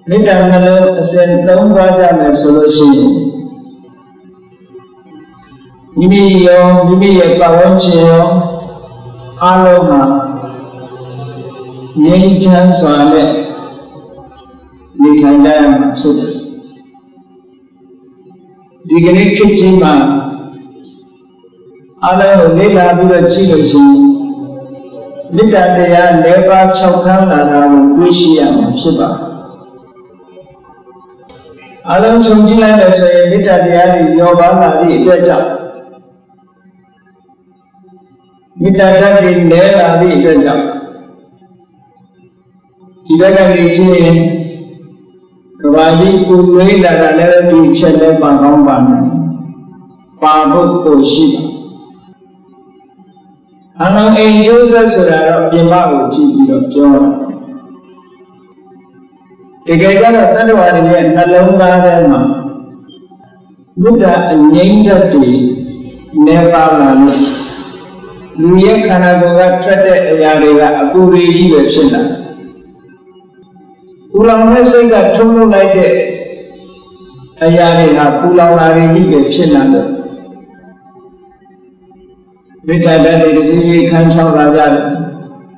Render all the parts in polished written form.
မေတ္တာနှလုံးအစဉ်သုံးပါးကြမယ်ဆိုလို့ရှိရင်မိမိရောမိမိရဲ့ပတ်ဝန်းကျင်ရောအားလုံးမှာငြိမ်းချမ်းစွာနဲ့နေထိုင်ကြရမှာဖြစ်တယ်ဒီကနေ့ခေတ်ကြီးမှာအားလုံးကိုလေ့လာပြီးတော့ကြည့်လို့ရှိရင်မေတ္တာတရား၄ပါး၆ခန်းလာတာကိုတွေ့ရှိရမှာဖြစ်ပါတယ်အားလုံးခြုံကြည့်လိုက်လို့ဆိုရင်မေတ္တာတရားတွေရောပါလာသည့်အတွက်ကြောင့်မေတ္တာဓာတ်တွေလဲလာသည့်အတွက်ကြောင့်ဒီဘက်ကနေကြည့်ရင်ကဘာကြီးပူနွေးလာတာလည်းဒီချက်နဲ့ပါကောင်းပါမယ်ပါဖို့ကိုရှိအလုံးအိမ်ကျိုးဆက်ဆိုတာတော့ပြင်ပကိုကြည့်ပြီးတော့ပြောတာတကယ်ကတော့တတ္တဝါတွေရဲ့နှလုံးသားထဲမှာမေတ္တာအငြိမ့်တတ်တွေနေပါလာလို့လူရဲ့ခန္ဓာကိုယ်ကထွက်တဲ့အရာတွေကအပူတွေကြီးပဲဖြစ်လာပူလောင်တဲ့စိတ်ကထုံးလို့လိုက်တဲ့အရာတွေကပူလောင်လာတွေကြီးပဲဖြစ်လာလို့မေတ္တာဓာတ်တွေဒီကြီးခန်းချောင်းလာကြတယ်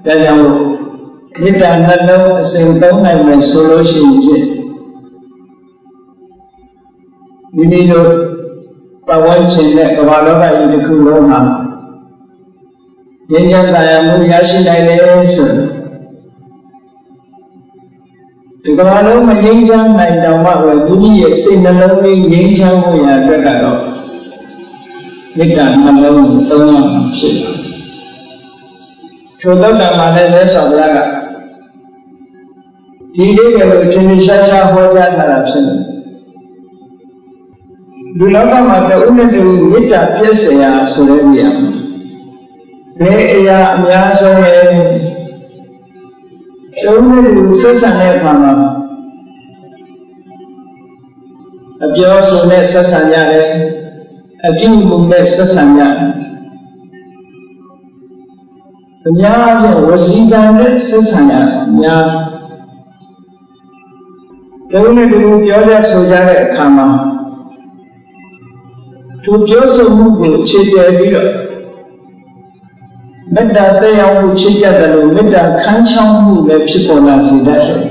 ဒါကြောင့်မေတ္တာနှလုံးအစဉ်သုံးနိုင်မယ်ဆိုလို့ရှိရင်မိမိတို့ပတ်ဝန်းကျင်နဲ့ကမ္ဘာလောကကြီးတစ်ခုလုံးမှာဉာဏ်ဉာဏ်တရားမှုရရှိနိုင်တယ်ဆိုဒီကမ္ဘာလုံးမငြိမ်းချမ်းနိုင်တော့မှပဲမိမိရဲ့စိတ်နှလုံးလေးငြိမ်းချမ်းဖို့ရအတွက်ကတော့မေတ္တာနှလုံးကိုသုံးရမှာဖြစ်တယ်ထို့သောတာမှာလည်းမြတ်စွာဘုရားကဒီလေးကလေးထင်ရှားရှားဟောကြားထားတာဖြစ်တယ်လူလောကမှာတဦးနဲ့တဦးမေတ္တာပြည့်စုံရာဆိုတဲ့နေရာဘယ်အရာအများဆုံးလဲကျုံးနဲ့လူဆက်ဆံတဲ့အခါမှာအပြောဆိုနဲ့ဆက်ဆံရတယ်အပြုအမူနဲ့ဆက်ဆံရတယ်အများအားဖြင့်ဝစီကံနဲ့ဆက်ဆံရအများကျုံးနဲ့လူပြောကြဆိုကြတဲ့အခါမှာသူပြောဆိုမှုကိုခြေတည်ပြီးတော့မေတ္တာတရားမှုဖြစ်ကြတယ်လို့မေတ္တာခန်းချောင်းမှုလည်းဖြစ်ပေါ်လာစေတတ်တယ်။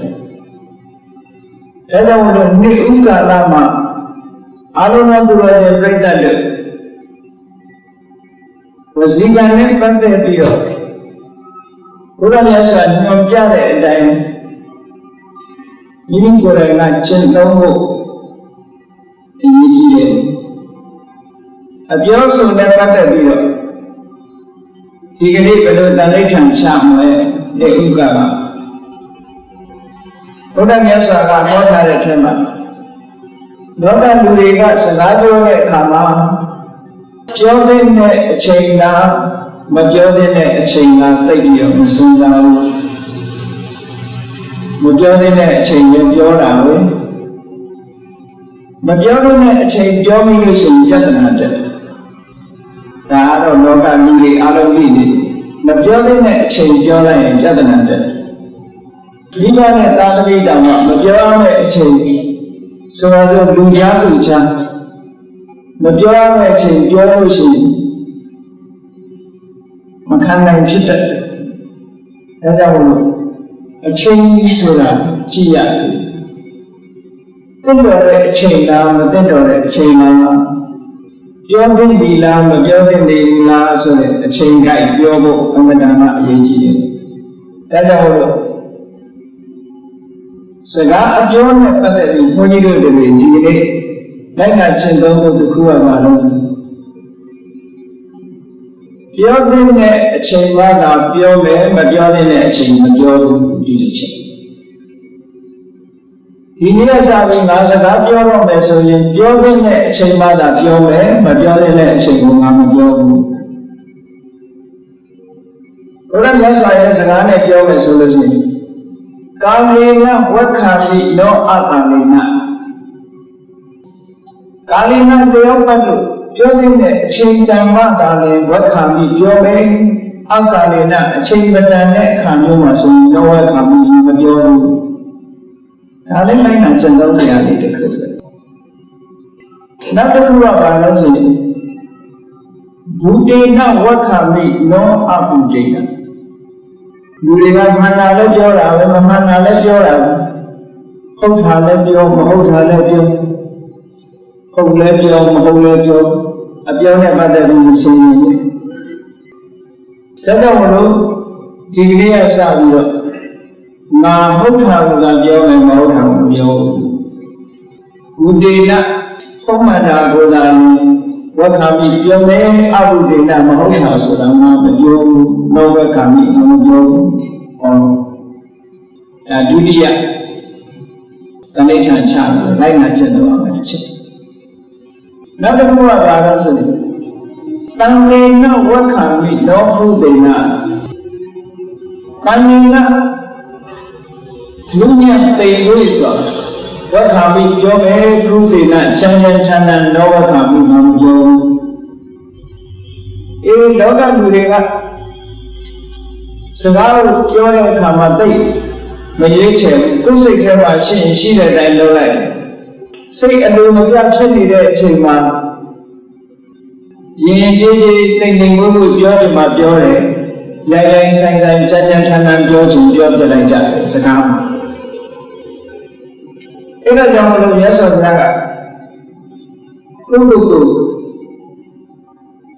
ဒါကြောင့်လို့နေ့ဥက္ကာလမှာအာရုံနဲ့သူရဲ့ပြိတ္တလို့ဝစီကံနဲ့ပတ်သက်ပြီးတော့ဘုရားမြတ်စွာညွှန်ပြတဲ့အတိုင်းမိမိကိုယ်တိုင်ကကျင့်သုံးဖို့အရေးကြီးတယ်။အပြောဆိုနဲ့ပတ်သက်ပြီးတော့ဒီကနေ့ဘယ်လိုတန်ဋိဌာန်ချမလဲဒီဥက္ကကဘုရားမြတ်စွာကဟောထားတဲ့ထဲမှာလောကလူတွေကစကားပြောတဲ့အခါမှာပြောတဲ့အချိန်ကမပြောတဲ့အချိန်ကသိပြီးတော့မစဉ်းစားဘူးမပြောတဲ့အချိန်ကိုပြောတာပဲမပြောတဲ့အချိန်ပြောပြီးလို့ရှိရင်ပြဿနာတက်ဒါကတော့လောကလူတွေအားလုံးသိနေမပြောတဲ့အချိန်ပြောလိုက်ရင်ပြဿနာတက်မိဘနဲ့သာသမီတောင်မှမပြောရတဲ့အချိန်ဆိုတော့လူကြားသူကြားမပြောရတဲ့အချိန်ပြောလို့ရှိရင်မခံနိုင်ဖြစ်တတ်တယ်ဒါကြောင့်အချိန်ဆိုတာကြည့်ရတယ်တင့်တော်တဲ့အချိန်လားမတင့်တော်တဲ့အချိန်လားပြောသင့်ပြီလားမပြောသင့်ဘူးလားဆိုတဲ့အချိန်ကိုက်ပြောဖို့အမှန်တမ်းအရေးကြီးတယ်ဒါကြောင့်လို့စကားအပြောနဲ့ပတ်သက်ပြီးဘုန်းကြီးတို့တွေဒီနေ့လိုက်တာကျင့်သုံးဖို့တစ်ခုကပါလို့ပြောတဲ့အချိန်မှသာပြောမယ်မပြောတဲ့အချိန်မပြောဘူးဒီတစ်ချက်ဒီနေ့စပြီးငါစကားပြောတော့မယ်ဆိုရင်ပြောတဲ့အချိန်မှသာပြောမယ်မပြောတဲ့အချိန်ကငါမပြောဘူးဘုရားမြတ်စွာရဲ့စကားနဲ့ပြောမယ်ဆိုလို့ရှိရင်ကာမေနဝက္ခာတိနောအကာမေနကာလိနတယောပတ်လို့ပြောတဲ့အချိန်တန်မှသာလေဝက္ခာတိပြောမယ်အကာမေနအချိန်မတန်တဲ့အခါမျိုးမှာဆိုရင်ဝက္ခာတိမပြောဘူး ဒါလည်းလိုက်နာကျင့်သုံးကြရတဲ့တစ်ခုပဲနောက်တစ်ခုကဘာလို့ဆိုရင်ဘူတေနဝက္ခမိနောအဘူတေနလူတွေကမှန်တာလည်းပြောတာပဲမမှန်တာလည်းပြောတာပဲဟုတ်တာလည်းပြောမဟုတ်တာလည်းပြောဟုတ်လည်းပြောမဟုတ်လည်းပြောအပြောနဲ့ပတ်သက်ပြီးမရှင်းဘူးဒါကြောင့်မလို့ဒီကနေ့ကစပြီးတော့ငါဟုတ်တာကပြောမယ်မဟုတ်တာကိုပြောဘူတေနပုံမှန်တာကိုသာဝက္ခမိပြောမယ်အဘုဒေနမဟုတ်တာဆိုတာမှမပြောဘူးလောဝက္ခမိမပြောဘူးဟောဒါဒုတိယတဏိဋ္ဌာန်ချပြီးလိုက်နာချက်တော့မယ်တစ်ချက်နောက်တစ်ခုကဘာလို့ဆိုရင်တန်နေနဝက္ခမိလောဘုဒေနတန်နေနလူညံသိဝိဆိုဝက္ခမိပြောမယ်ဘုဒေနချမ်းချမ်းချမ်းသာလောဝက္ခမိမပြောဘူးလောကလူတွေကစကားကိုပြောတဲ့အခါမှာသိမရေးချယ်ကိုယ်စိတ်ထဲမှာရှိတဲ့အတိုင်းလုပ်လိုက်စိတ်အလိုမပြဖြစ်နေတဲ့အချိန်မှာရင်ကြီးကြီးတိမ်တိမ်ဝှဝှပြောချင်မှပြောတယ်ရိုင်းရိုင်းဆိုင်ဆိုင်ကြမ်းကြမ်းထန်ထန်ပြောချင်ပြောပြလိုက်ကြတယ်စကားမှာအဲ့ဒါကြောင့်မလို့မြတ်စွာဘုရားကကိုယ်ကိုယ်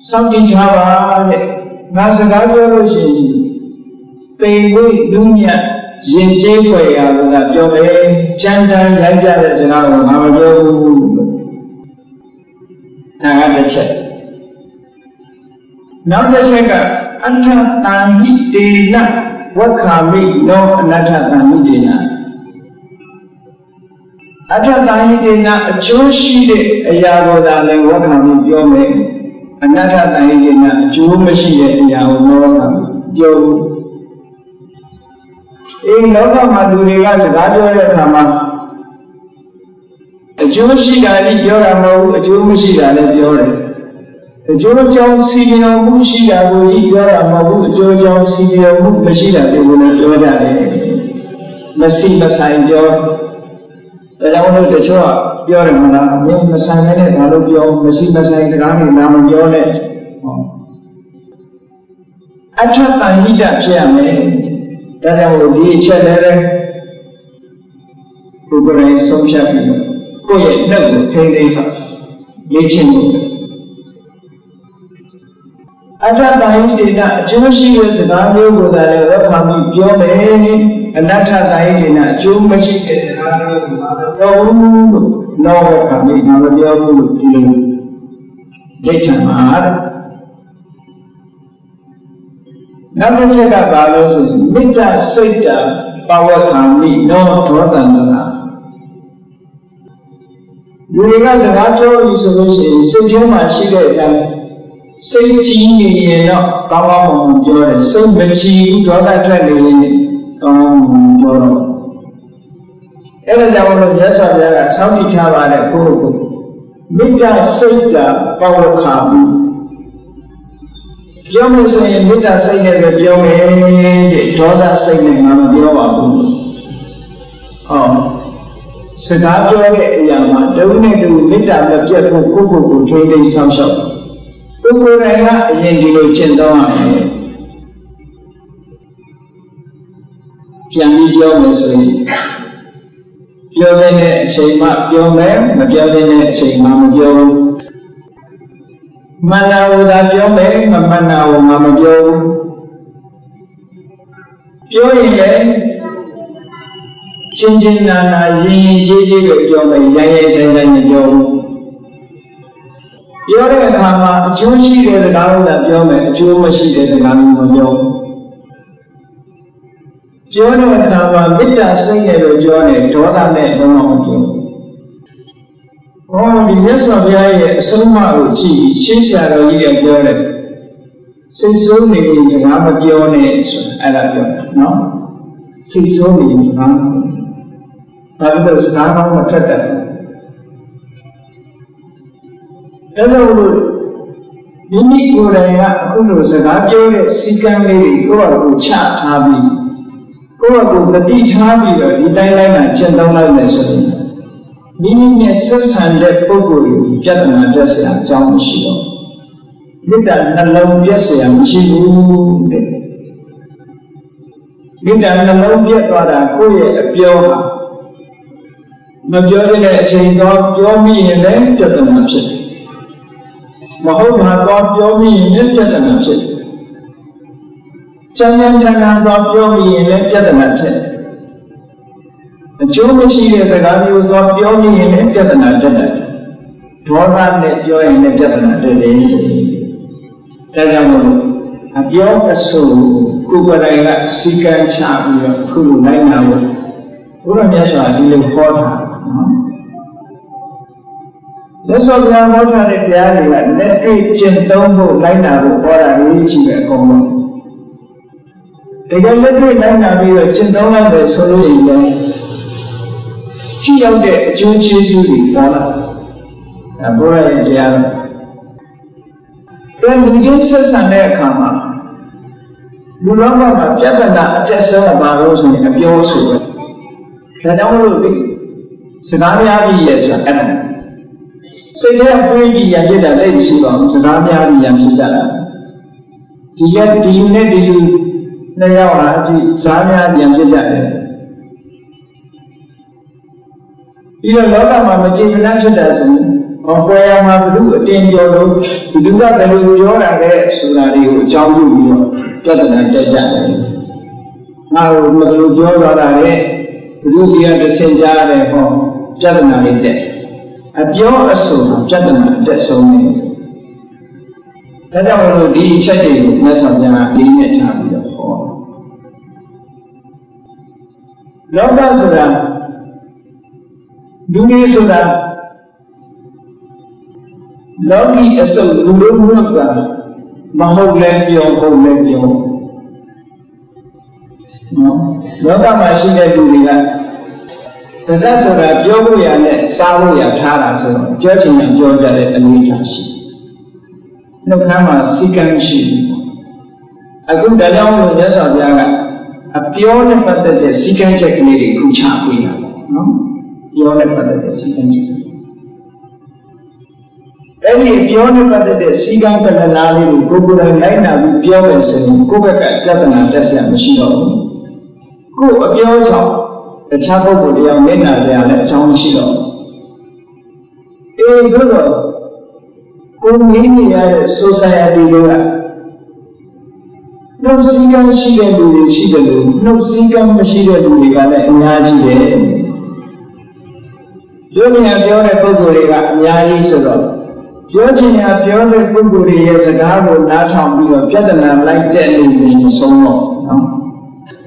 စောင့်ကြည့်ထားပါတဲ့ငါစကားပြောလို့ရှိရင်ပိန်ဝိလူညံ့ရင်ကျေးဖွယ်ရာကပြောမယ်ကြမ်းတမ်းရိုက်ကြတဲ့စကားကိုငါမပြောဘူးဒါကတစ်ချက်နောက်တစ်ချက်ကအဋ္ဌတန်ဟိတေနဝက္ခမိနောအနတ္ထတန်ဟိတေနအဋ္ဌတန်ဟိတေနအကျိုးရှိတဲ့အရာကိုသာလည်းဝက္ခမိပြောမယ်အနတ္ထတန်ဟိတေနအကျိုးမရှိတဲ့အရာကိုနောဝက္ခမိပြောဘူးလောကမှာလူတွေကစကားပြောတဲ့အခါမှာအကျိုးရှိတာလည်းပြောတာမဟုတ်ဘူးအကျိုးမရှိတာလည်းပြောတယ်အကျိုးကြောင့်စီရင်မှုရှိတာကိုကြီးပြောတာမဟုတ်ဘူးအကျိုးကြောင့်စီရင်မှုမရှိတာတွေကိုလည်းပြောကြတယ်မရှိမဆိုင်ပြောဒါကြောင့်လို့တချို့ကပြောတယ်မလားမင်းမဆိုင်နဲ့ဘာလို့ပြောမရှိမဆိုင်စကားတွေနာမပြောနဲ့အထက်တန်ဟိတဖြစ်ရမယ်ဒါကြောင့်ဒီအချက်လည်းကိုယ်ကိုယ်တိုင်ဆုံးဖြတ်ပြီးကိုယ့်ရဲ့လက်ကိုထိန်းသိမ်းဆောင်လေ့ကျင့်ဖို့အတ္တတန်ဟိတေနအကျိုးရှိတဲ့စကားမျိုးကိုသာလည်းဝက္ခမိပြောမယ်အနတ္ထတန်ဟိတေနအကျိုးမရှိတဲ့စကားမျိုးကိုသာပြောဘူးလို့လောဝက္ခမိမပြောဘူးလို့ဒီလိုဒိဋ္ဌံမှာနောက်တစ်ချက်ကဘာလို့ဆိုရင်မေတ္တာစိတ်တာပဝက္ခမိနောဒေါသန္တနာလူတွေကစကားပြောပြီးဆိုလို့ရှိရင်စိတ်ထဲမှာရှိတဲ့အတိုင်းစိတ်ကြီးနေရင်တော့ကောင်းကောင်းမွန်မွန်ပြောတယ်စိတ်မကြီးဘူးဒေါသထွက်နေရင်ကောင်းကောင်းမွန်မွန်ပြောတော့အဲ့ဒါကြောင့်လို့မြတ်စွာဘုရားကစောင့်ကြည့်ထားပါတယ်ကိုယ့်ကိုမေတ္တာစိတ်တာပဝက္ခမိပြောမယ်ဆိုရင်မေတ္တာစိတ်နဲ့ပဲပြောမယ်တဲ့ဒေါသစိတ်နဲ့ငါမပြောပါဘူးဟောစကားပြောတဲ့အရာမှာတဝိနဲ့တူမေတ္တာမပြတ်ဖို့ကိုယ့်ကိုယ်ကိုထိန်းသိမ်းဆောင်ရှောက်ကိုယ်ကိုယ်တိုင်ကအရင်ဒီလိုကျင့်သုံးရမယ်ပြန်ပြီးပြောမယ်ဆိုရင်ပြောတဲ့အချိန်မှပြောမယ်မပြောတဲ့အချိန်မှမပြောဘူးမန္နာဝသာပြောမယ်မမန္နာဝငါမပြောဘူးပြောရင်လည်းချင်းချင်းနာနာရင်ကြီးကြီးပဲပြောမယ်ရိုင်းရိုင်းဆိုင်ဆိုင်မပြောဘူးပြောတဲ့အခါမှာအကျိုးရှိတဲ့စကားကိုသာပြောမယ်အကျိုးမရှိတဲ့စကားကိုမပြောဘူးပြောတဲ့အခါမှာမေတ္တာစိတ်နဲ့ပဲပြောတယ်ဒေါသနဲ့လုံးဝမပြောဘူးဟောဒီမြတ်စွာဘုရားရဲ့အဆုံးအမကိုကြည့်ရှင်းဆရာတော်ကြီးကပြောတယ်စိတ်ဆိုးနေရင်စကားမပြောနဲ့ဆိုတာအဲ့ဒါပြောတာနော်စိတ်ဆိုးနေရင်စကားဘာလို့စကားကောင်းမထွက်တတ်အဲ့လိုလို့မိမိကိုယ်တိုင်ကအခုလိုစကားပြောတဲ့စီကံလေးတွေကိုယ့်အကူချထားပြီး ကိုယ့်ကိုယ်တတိထားပြီးတော့ဒီတိုင်းလိုက်တာကျင့်သုံးလိုက်မယ်ဆိုရင်မိမိနဲ့ဆက်ဆံတဲ့ပုဂ္ဂိုလ်ကိုပြဿနာတက်เสียအကြောင်းမရှိတော့မေတ္တာနှလုံးပြည့်เสียမရှိဘူးတဲ့မေတ္တာနှလုံးပြည့်သွားတာကိုယ့်ရဲ့အပြောဟာမပြောတဲ့အချိန်တော့ပြောမိရင်လည်းပြဿနာဖြစ်တယ်မဟုတ်တာတော့ပြောမိရင်လည်းပြဿနာဖြစ်တယ်ချမ်းသာတော့ပြောမိရင်လည်းပြဿနာဖြစ်တယ်အကျိုးမရှိတဲ့စကားမျိုးတော့ပြောမိရင်လည်းပြဿနာတက်တယ်ဒေါသနဲ့ပြောရင်လည်းပြဿနာတက်တယ်ဒါကြောင့်မို့အပြောအဆိုကိုယ်တိုင်ကစီကံချပြီးတော့ခုလိုနိုင်တာလို့ဘုရားမြတ်စွာဒီလိုခေါ်တာနော်လက်စောပြန်ဟောထားတဲ့တရားတွေကလက်တွေ့ကျင့်သုံးဖို့လိုက်တာကိုဟောတာရေးကြည့်ပဲအကုန်လုံးတကယ်လက်တွေ့လိုက်တာပြီးတော့ကျင့်သုံးလိုက်တယ်ဆိုလို့ရှိရင်ကြည့်ရောက်တဲ့အကျိုးကျေးဇူးတွေပေါ်လာဒါဘုရားရဲ့တရားတော်လူချင်းဆက်ဆံတဲ့အခါမှာလူလောကမှာပြဿနာအပြတ်ဆုံးပါလို့ဆိုရင်အပြောဆိုပဲဒါကြောင့်မလို့ဒီစကားများပြီးရဲ့ဆိုတာအဲ့ဒါစိတ်ထဲတွေးပြီးရဖြစ်တာလည်းမရှိပါဘူးစကားများပြီးရဖြစ်ကြတာဒီရက်ဒီနေ့ဒီလူနှစ်ယောက်ဟာဒီစကားများပြန်ဖြစ်ကြတယ်ဒီလိုလောကမှာမကျေနပ်ဖြစ်တာဆိုရင်ဘယ်မှာဘုသူအတင်းပြောလို့ဒီလူကဘယ်လိုပြောတာလဲဆိုတာတွေကိုအကြောင်းပြုပြီးတော့ပြဿနာတက်ကြတယ်။ငါတို့ဘယ်လိုပြောကြတာလဲဘုသူစီကတစ်ဆင့်ကြားတယ်ဟောပြဿနာတွေတက်အပြောအဆိုပြဿနာတက်ဆုံးနေဒါကြောင့်မလို့ဒီအချက်တွေကိုမြတ်စွာဘုရားပြင်းနဲ့ထားပြီးတော့ဟောလောကဆိုတာလူကြီးဆိုတာလောကီအစုပ်လူတို့မျိုးကမဟုတ်လဲပြောဟုတ်လဲပြောနော်လောကမှာရှိတဲ့လူတွေကပါဇက်ဆိုတာပြောဖို့ရနဲ့စားဖို့ရထားတာဆိုတော့ပြောချင်ရင်ပြောကြတဲ့အနေအထားရှိနှုတ်ခမ်းမှာစီကံရှိအခုဒါကြောင့်လို့မြတ်စွာဘုရားကအပြောနဲ့ပတ်သက်တဲ့စီကံချက်ကလေးတွေခုချပေးတာနော်ပြောနဲ့ပတ်သက်တဲ့စီကံချက်အဲ့ဒီပြောနဲ့ပတ်သက်တဲ့စီကံကလနာလေးကိုကိုယ်တိုင်လိုက်နာပြီးပြောမယ်ဆိုရင်ကိုယ့်ဘက်ကပြဿနာတက်เสียမရှိတော့ဘူးကိုယ်အပြောကြောင့်တခြားပုဂ္ဂိုလ်တရားမျက်နှာကြရလည်းအကြောင်းမရှိတော့ဘူးတို့တော့ကိုယ်နေနေရတဲ့ society တွေကနှုတ်စည်းကမ်းရှိတဲ့လူတွေရှိတယ်လို့နှုတ်စည်းကမ်းမရှိတဲ့လူတွေကလည်းအများကြီးတယ်ပြောချင်ပြောတဲ့ပုဂ္ဂိုလ်တွေကအများကြီးဆိုတော့ပြောချင်ပြောတဲ့ပုဂ္ဂိုလ်တွေရဲ့စကားကိုနားထောင်ပြီးတော့ပြဿနာလိုက်တဲ့နေနေဆုံးတော့နော်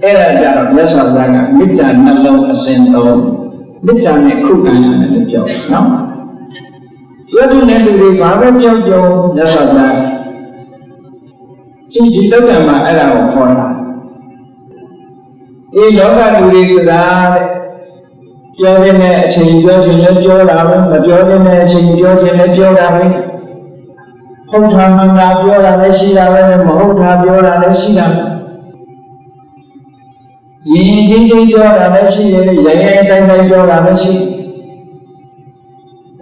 အဲ့ဒါကြတော့မြတ်စွာဘုရားကမေတ္တာနှလုံးအစဉ်သုံးမေတ္တာနဲ့ခုခံရတယ်လို့ပြောနော်ပြောချင်တဲ့လူတွေဘာပဲပြောပြောမြတ်စွာဘုရားဒီတုတ်တံမှာအဲ့ဒါကိုခေါ်တာဒီလောကလူတွေဆိုတာပြောတဲ့အချိန်ပြောချင်လည်းပြောတာပဲမပြောတဲ့အချိန်ပြောချင်လည်းပြောတာပဲဟုတ်တာမှန်တာပြောတာလည်းရှိတာပဲမဟုတ်တာပြောတာလည်းရှိတာရင်းချင်းချင်းပြောတာလည်းရှိတယ်ရိုင်းရိုင်းဆိုင်ဆိုင်ပြောတာလည်းရှိ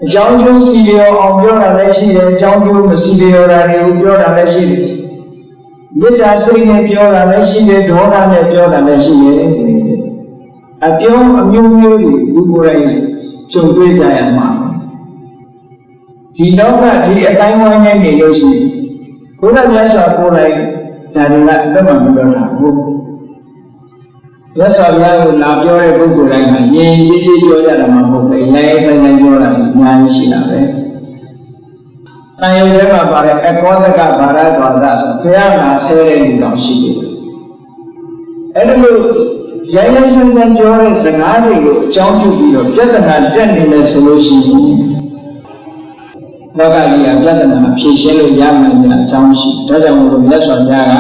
အကြောင်းကျိုးစီလျော်အောင်ပြောတာလည်းရှိတယ်အကြောင်းကျိုးမစီလျော်တာတွေကိုပြောတာလည်းရှိတယ်မေတ္တာစိတ်နဲ့ပြောတာလည်းရှိတယ်ဒေါသနဲ့ပြောတာလည်းရှိတယ်အပြောအမျိုးမျိုးတွေဒီကိုယ်တိုင်ကြုံတွေ့ကြရမှာဒီလောကဒီအတိုင်းဝိုင်းနဲ့နေလို့ရှိရင်ဘုရားမြတ်စွာကိုယ်တိုင်ဒါတွေကအသက်မှမပြောတာဟုတ်မြတ်စွာဘုရားကိုလာပြောတဲ့ပုဂ္ဂိုလ်တိုင်းကယဉ်ကျေးကျေးပြောကြတာမှမဟုတ်ဘူး။နိုင်ဆိုင်ဆိုင်ပြောတာအများကြီးရှိတာပဲ။တန်ရုံထဲမှာပါတဲ့အကောသကဘာရတော်သဆိုဘုရားမှာဆဲတဲ့လူတော်ရှိတယ်။အဲ့ဒါလို့ရိုင်းရိုင်းဆိုင်ဆိုင်ပြောတဲ့စကားတွေကိုအကြောင်းပြုပြီးတော့ပြဿနာတက်နေမယ်ဆိုလို့ရှိရင်လောကကြီးကပြဿနာဖြေရှင်းလို့ရမယ်အကြောင်းရှိ။ဒါကြောင့်မို့လို့မြတ်စွာဘုရားက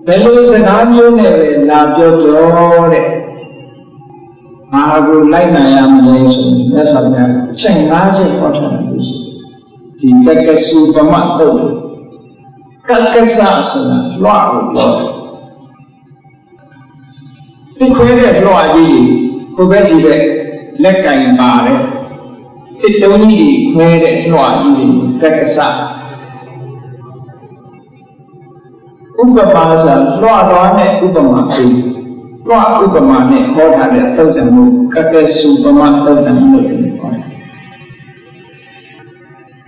ဘယ်လိုစကားမျိုးနဲ့ပဲလာပြောတဲ့ဘာကိုလိုက်နိုင်ရမလဲဆိုရင်မြတ်စွာဘုရားအချိန်၅ချက်ဟောထားတယ်လို့ရှိဒီကက္ကစုပမတ်တော့ကက္ကစဆိုတာလွှတ်လို့ပြောတယ် တိခွဲတဲ့လွှာကြီးကိုဘက်ဒီဘက်လက်ကင်ပါတယ်စစ်တုံးကြီးခွဲတဲ့လွှာကြီးကက်ကစဥပမာဆိုလွှာတော်နဲ့ဥပမာပြီးလွှာဥပမာနဲ့ဟောထားတဲ့သုတ်တံမှုကက်ကစုပမာသုတ်တံမှုလို့ခေါ်တယ်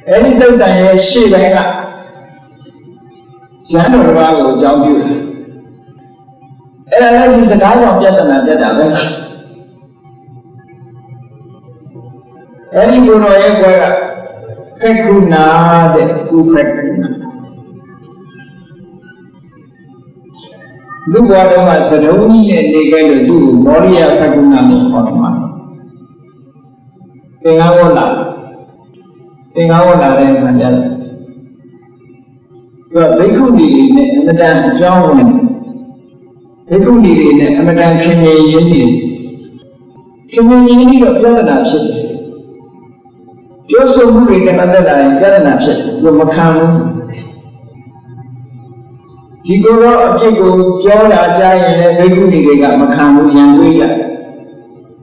အဲဒီသုတ်တံရဲ့ရှေ့ပိုင်းကရဟန်းတော်တစ်ပါးကိုအကြောင်းပြုတယ်အဲ့ဒါလည်းဒီစကားကြောင့်ပြဿနာတက်တာပဲအဲ့ဒီဘုရားရဲ့ဘွဲကခက်ခုနာတဲ့ခုခက်ခုနာလူဘွားတော်ကသဒုံကြီးနဲ့နေခဲ့လို့သူ့ကိုမောရိယခက်ခုနာလို့ခေါ်တယ်မှာသင်္ကန်းဝတ်လာတဲ့အခါကျတော့သူကဘိက္ခုနီတွေနဲ့အမတန်အကြောင်းဝင်ဘိက္ခုနီတွေနဲ့အမတန်ခင်မင်ရင်းနေခင်မင်ရင်းနေတော့ပြဿနာဖြစ်တယ်ပြောဆိုမှုတွေကမသက်လာရင်ပြဿနာဖြစ်တယ်သူမခံဘူးဒီကိုယ်တော်အပြစ်ကိုပြောတာကြားရင်လည်းဘိက္ခုနီတွေကမခံဘူးရန်တွေးရ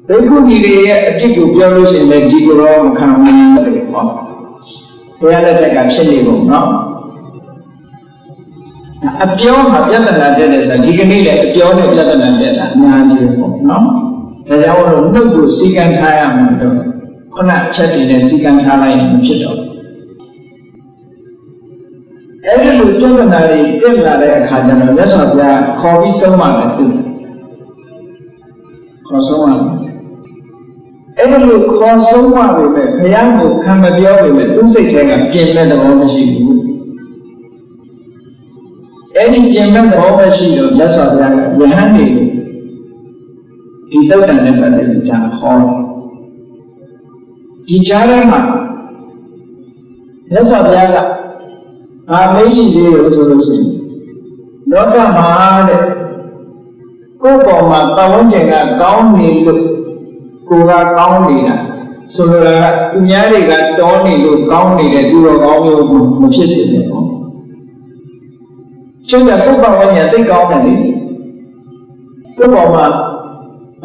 ဘိက္ခုနီတွေရဲ့အပြစ်ကိုပြောလို့ရှိရင်လည်းဒီကိုယ်တော်မခံဘူးရန်တွေးပေါ့ဘုရားလက်ထက်ကဖြစ်နေပုံနော်အပြောမှာပြဿနာတက်တယ်ဆိုဒီကနေ့လည်းအပြောနဲ့ပြဿနာတက်တာအများကြီးပေါ့နော်ဒါကြောင့်လို့နှုတ်ကိုစီကံထားရမှာတော့ခုနချက်တည်းနဲ့စီကံထားလိုက်ရင်မဖြစ်တော့အဲ့ဒီလိုပြဿနာတွေတက်လာတဲ့အခါကျတော့မြတ်စွာဘုရားခေါ်ပြီးဆုံးမတယ်သူခေါ်ဆုံးမတယ်အဲ့ဒီလိုခေါ်ဆုံးမပေမဲ့ဘုရားကိုခံမပြောပေမဲ့သူ့စိတ်ထဲကပြင်မဲ့သဘောမရှိဘူးအဲ့ဒီပြင်မဲ့သဘောမရှိတော့မြတ်စွာဘုရားကယဟန်တွေဒီတုတ်တန်နဲ့ပတ်သက်ပြီးဒါဟောဒီကြားထဲမှာမြတ်စွာဘုရားကအာမရှိသေးလို့ဆိုလို့ရှိရင်လောကမှာတဲ့ကိုယ်ပေါ်မှာပတ်ဝန်းကျင်ကကောင်းနေလို့ကိုယ်ကကောင်းနေတာဆိုလိုတာကသူများတွေကတောနေလို့ကောင်းနေတဲ့သူတော်ကောင်းမျိုးကိုမဖြစ်စေနဲ့ပေါ့ကျုပ်ကကိုယ်ပတ်ဝန်းကျင်သိကောင်းတယ်လေကိုယ်ပေါ်မှာ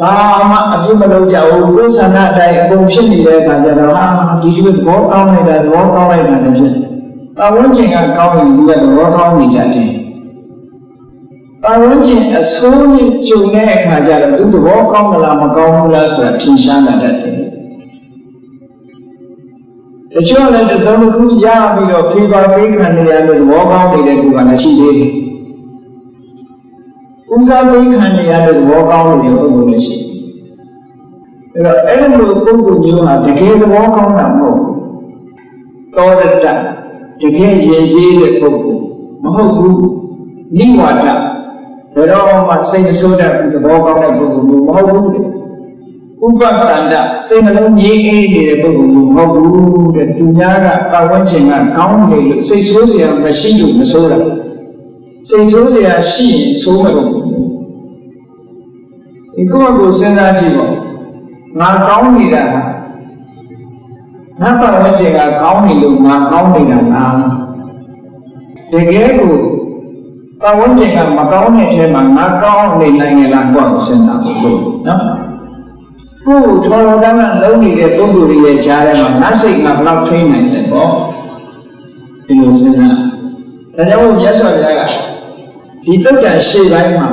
ဘာမှအပြစ်မလုပ်ကြဘူးကိုယ်ဆန္ဒအတိုင်းအကုန်ဖြစ်နေတဲ့အခါကျတော့ဟာဒီလိုသဘောကောင်းနေတာသဘောကောင်းလိုက်တာလည်းဖြစ်ပတ်ဝန်းကျင်ကကောင်းရင်လူကသဘောကောင်းနေကြတယ်ပတ်ဝန်းကျင်အဆိုးကြီးကြုံတဲ့အခါကျတော့သူသဘောကောင်းမလားမကောင်းဘူးလားဆိုတာထင်ရှားလာတတ်တယ်တချို့လည်းတစ်စုံတစ်ခုရပြီးတော့ပြေပါပေးခံနေရလို့သဘောကောင်းနေတဲ့သူကလည်းရှိသေးတယ်ဦးစားပေးခံနေရတဲ့သဘောကောင်းနေတဲ့ပုဂ္ဂိုလ်လည်းရှိတယ်အဲ့တော့အဲ့လိုပုဂ္ဂိုလ်မျိုးဟာတကယ်သဘောကောင်းတာမဟုတ်ဘူးသောရတတကယ်ရင်ကြီးတဲ့ပုဂ္ဂိုလ်မဟုတ်ဘူးနိဝါဒဘယ်တော့မှစိတ်ဆိုးတဲ့သဘောကောင်းတဲ့ပုဂ္ဂိုလ်မျိုးမဟုတ်ဘူးဥပတန္တစိတ်နှလုံးငြိမ်းအေးနေတဲ့ပုဂ္ဂိုလ်မျိုးမဟုတ်ဘူးတဲ့သူများကပတ်ဝန်းကျင်ကကောင်းနေလို့စိတ်ဆိုးစရာမရှိလို့မဆိုးတာစိတ်ဆိုးစရာရှိရင်ဆိုးမှာလို့ဒီကိုယ်ကိုစဉ်းစားကြည့်ပေါ့ငါကောင်းနေတာငါပတ်ဝန်းကျင်ကကောင်းနေလို့ငါကောင်းနေတာလားတကယ်ကိုပတ်ဝန်းကျင်ကမကောင်းတဲ့အထဲမှာငါကောင်းနေနိုင်ရလားကိုယ်ကိုစဉ်းစားဖို့နော်ကိုယ်တော်တော်တမ်းလုံးနေတဲ့ပုဂ္ဂိုလ်ရဲ့ကြားထဲမှာငါစိတ်ကဘယ်လောက်ထိနိုင်လဲပေါ့ဒီလိုစဉ်းစားဒါကြောင့်မြတ်စွာဘုရားကဒီတုတ်တန်ရှေ့ပိုင်းမှာ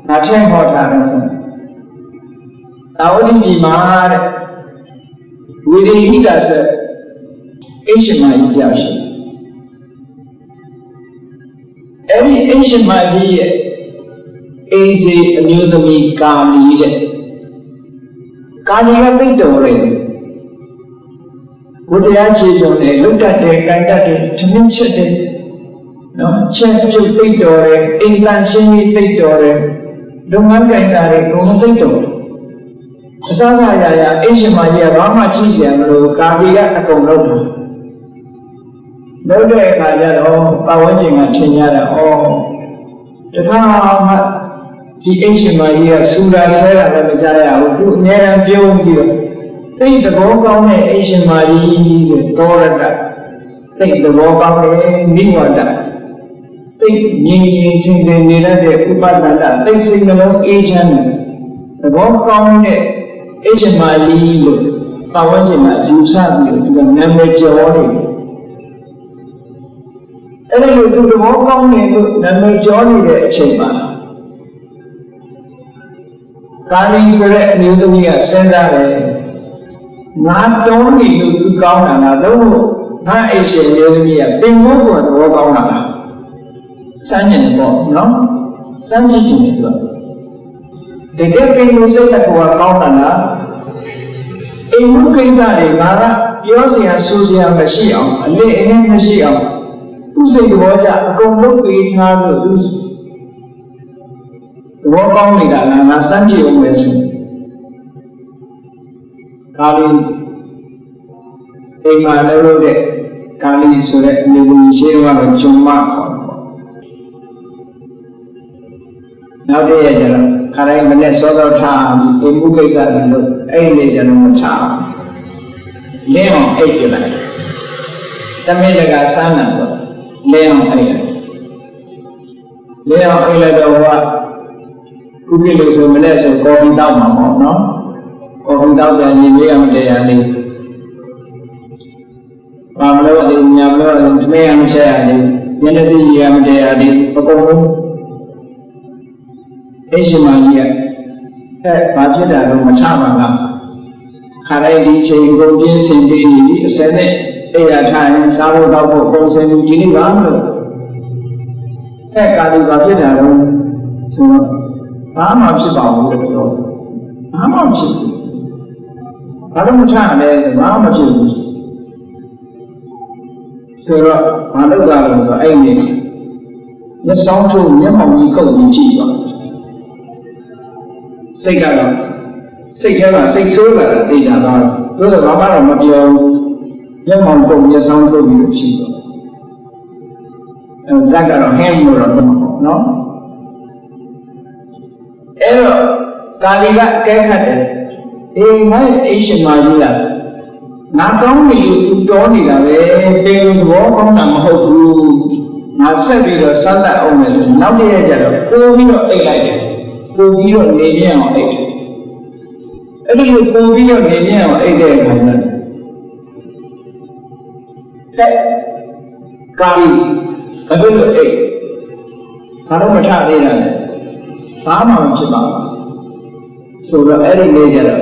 ငါထည့်ဟောထားတယ်ဆိုတာဝတိပြည်မှာတဲ့ဝိရိဟိတဆိုအိရှင်မကြီးပြောက်ရှိအဲ့ဒီအိရှင်မကြီးရဲ့အိမ်စီအမျိုးသမီးကာလီတဲ့ကာလီကသိတော်တယ်ဘုရားခြေတော်နဲ့လွတ်တတ်တယ်၊ကြိုင်တတ်တယ်၊ထမင်းချက်တယ်နော်ချက်ပြုတ်သိတော်တယ်အိမ်တန်ရှင်းကြီးသိတော်တယ်လုပ်ငန်းကြိုင်တာတွေအကုန်လုံးသိတော်တယ်အစားအစာရာအိရှင်မကြီးကဘာမှကြည့်ကြမလို့ကာလီကအကုန်လုံးတယ်လုပ်တဲ့အခါကျတော့ပတ်ဝန်းကျင်ကထင်ကြတာတခါမှဒီအိရှင်မကြီးကစူတာဆဲတာလည်းမကြားရဘူးသူအများအားပြုံးပြီးတော့သိသဘောကောင်းတဲ့အိရှင်မကြီးတဲ့သောရတသိသဘောကောင်းတဲ့နိဝါဒ သိငြိမ်ငြိမ်စင်စင်နေတတ်တဲ့ဥပဒနာသိစိတ်နှလုံးအေးချမ်းတဲ့သဘောကောင်းတဲ့အစ်ချမာကြီးလို့ပတ်ဝန်းကျင်ကယူဆပြီးသူကနာမည်ကျော်နေတယ်အဲ့ဒီလိုသူသဘောကောင်းနေလို့နာမည်ကျော်နေတဲ့အချိန်မှာကာလီဆိုတဲ့အမျိုးသမီးကစဉ်းစားတယ်ငါတုံးနေလို့သူကောင်းတာလားတော့ငါအိတ်ရှင်မျိုးသမီးကပင်မိုးကသဘောကောင်းတာလားစမ်းကျင်တယ်ပေါ့နော်စမ်းကြည့်တယ်သူကတကယ်ပင်မိုးစိတ်ကကောင်းတာလားအိမ်မှုကိစ္စတွေငါကပြောစရာဆိုစရာမရှိအောင်အလေးအနည်းမရှိအောင်သူစိတ်သဘောကျအကုန်လုံးပေးထားလို့သူသဘောကောင်းနေတာလားငါစမ်းကြည့်အောင်ပဲဆိုကာလီအိမ်မှာလုပ်တဲ့ကာလီဆိုတဲ့အမျိုးသမီးရှိတော့ဂျုံမခေါ်တယ်နောက်တည့်ရကျတော့ခါတိုင်းမနဲ့စောစောထားပြီးအိမ်မှုကိစ္စတွေလို့အဲ့ဒီကျတော့မထားလင်းအောင်အိတ်ပြလိုက်တမင်တကာစမ်းတာပေါ့လင်းအောင်အိတ်လင်းအောင်အိတ်လိုက်တော့ခုပြလို့ဆိုမနဲ့ဆိုကော်ဖီတောက်မှာပေါ့နော်ကော်ဖီတောက်ကြရင်ရေးအောင်တရားလေးဘာမလို့ဒီညာမလို့တမင်အောင်ဆက်ရတယ်ညနေတိရမတရားလေးအကုန်လုံးအိရှင်မကြီးကဘာဖြစ်တာတော့မထပါလားခါတိုင်းဒီချိန်ကုန်ပြင်းစင်ပြီးနေပြီအစနဲ့အိယာထိုင်စားဖို့တော့ဖို့ပုံစံကြီးနေပါမလို့ကာလီဘာဖြစ်တာတော့ဆိုတော့ဘာမှဖြစ်ပါဘူးလို့ပြောဘာမှမဖြစ်ဘူးဘာလို့မထလဲဆိုဘာမှမဖြစ်ဘူးဆိုတော့ဘာလို့ကြလဲဆိုအဲ့ဒီမျက်စောင်းထုတ်မျက်မှောင်ကြီးကုတ်ကြီးကြည့်ပါစိတ်ကတော့စိတ်ထဲမှာစိတ်ဆိုးလာတာသိကြတော့သို့သောဘာမှတော့မပြောမျက်မှောင်ပုံမျက်စောင်းထုတ်ပြီးလို့ရှိတော့ဇက်ကတော့ဟင်းလို့တော့မဟုတ်နော်အဲ့တော့ကာလီကအကဲခတ်တယ်အေးမိုင်းအိရှင်မာကြီးကငါကောင်းနေလို့သူတော်နေတာပဲတင်သဘောကောင်းတာမဟုတ်ဘူးငါဆက်ပြီးတော့စမ်းသပ်အောင်မယ်ဆိုနောက်တည့်ရကျတော့ပိုးပြီးတော့အိတ်လိုက်တယ်ပို့ပြီးတော့နေပြင်းအောင်အိတ်တယ်အဲ့ဒီလိုပို့ပြီးတော့နေပြင်းအောင်အိတ်တဲ့အခါကျတော့ကာလီဘယ်လိုအိတ်ဘာလို့မထသေးတာလဲဘာမှမဖြစ်ပါဘူးဆိုတော့အဲ့ဒီနေ့ကျတော့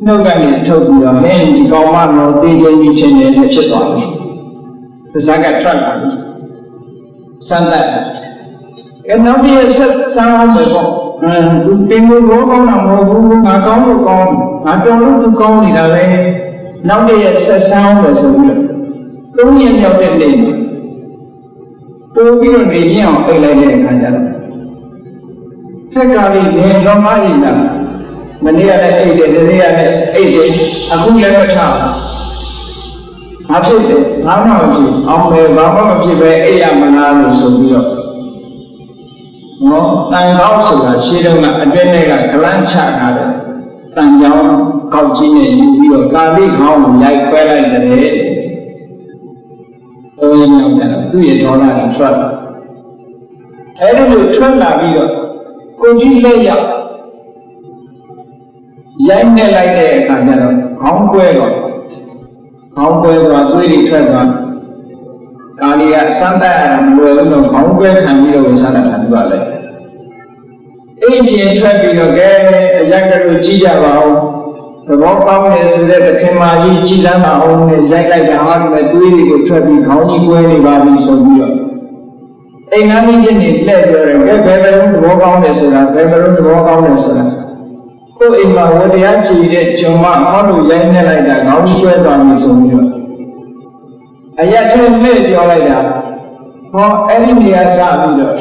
နှုတ်ကနေထုတ်ပြီးတော့မင်းဒီကောင်မတော်တေးကြပြီးချင်းနေနဲ့ဖြစ်သွားပြီသစ္စာကထွက်လာပြီစမ်းသက်နောက်ပြည့်ဆက်စားအောင်ပဲပေါ့သူတင်လို့ဘောကောင်းတာမဟုတ်ဘူးငါကောင်းလို့ကောင်းငါကြောင်လို့သူကောင်းနေတာပဲနောက်ပြည့်ဆက်စားအောင်ပဲဆိုပြီးတော့3ရက်မြောက်တဲ့နေ့မှာပို့ပြီးတော့နေပြင်းအောင်အိတ်လိုက်တဲ့အခါကျတော့ထက်ကလေးနေတော့မရည်လားမနေ့ကလည်းအိတ်တယ်ဒီနေ့ကလည်းအိတ်တယ်အခုလည်းမထားဘာဖြစ်လဲဘာမှမဖြစ်အောင်ပဲဘာမှမဖြစ်ပဲအိတ်ရမလားလို့ဆိုပြီးတော့နော်တန်ကောက်ဆိုတာရှင်းတော့ကအတွင်းထဲကကလန်းချထားတယ်တန်ကြောင်ကောက်ကြီးနဲ့ယူပြီးတော့ကာလိခေါင်းကိုရိုက်ခွဲလိုက်တယ်ဘုံရောက်ကြတော့သူ့ရဲ့ဒေါ်လာကထွက်လာအဲဒီလိုထွက်လာပြီးတော့ကိုကြီးလက်ရောက်ရိုက်နေလိုက်တဲ့အခါကျတော့ခေါင်းကွဲသွားသွေးတွေထွက်သွားကာလီကအစမ်းတတ်ရတာမလွယ်ဘူးတော့ခေါင်းကွဲခံပြီးတော့စားတာသူကလည်းအိမ်ပြင်ထွက်ပြီးတော့ကဲအရက်ကလေးကြည့်ကြပါဦးသဘောပေါက်နေဆိုတဲ့တခင်မကြီးကြည်လမ်းပါအောင်နဲ့ရိုက်လိုက်တာဟာဒီမဲ့သွေးတွေကိုထွက်ပြီးခေါင်းကြီးကွဲနေပါပြီဆိုပြီးတော့အိမ်ငန်းကြီးနေလှည့်ပြောတယ်ကဲဘယ်လိုသဘောပေါက်နေဆိုတာဘယ်လိုသဘောပေါက်နေဆိုတာကိုယ်အိမ်မှာဝတရားကြည်တဲ့ဂျုံမဟောလို့ရိုက်နေလိုက်တာခေါင်းကြီးကွဲသွားပြီဆိုပြီးတော့အရက်ထဲလှည့်ပြောလိုက်တာဟောအဲ့ဒီနေရာစပြီးတော့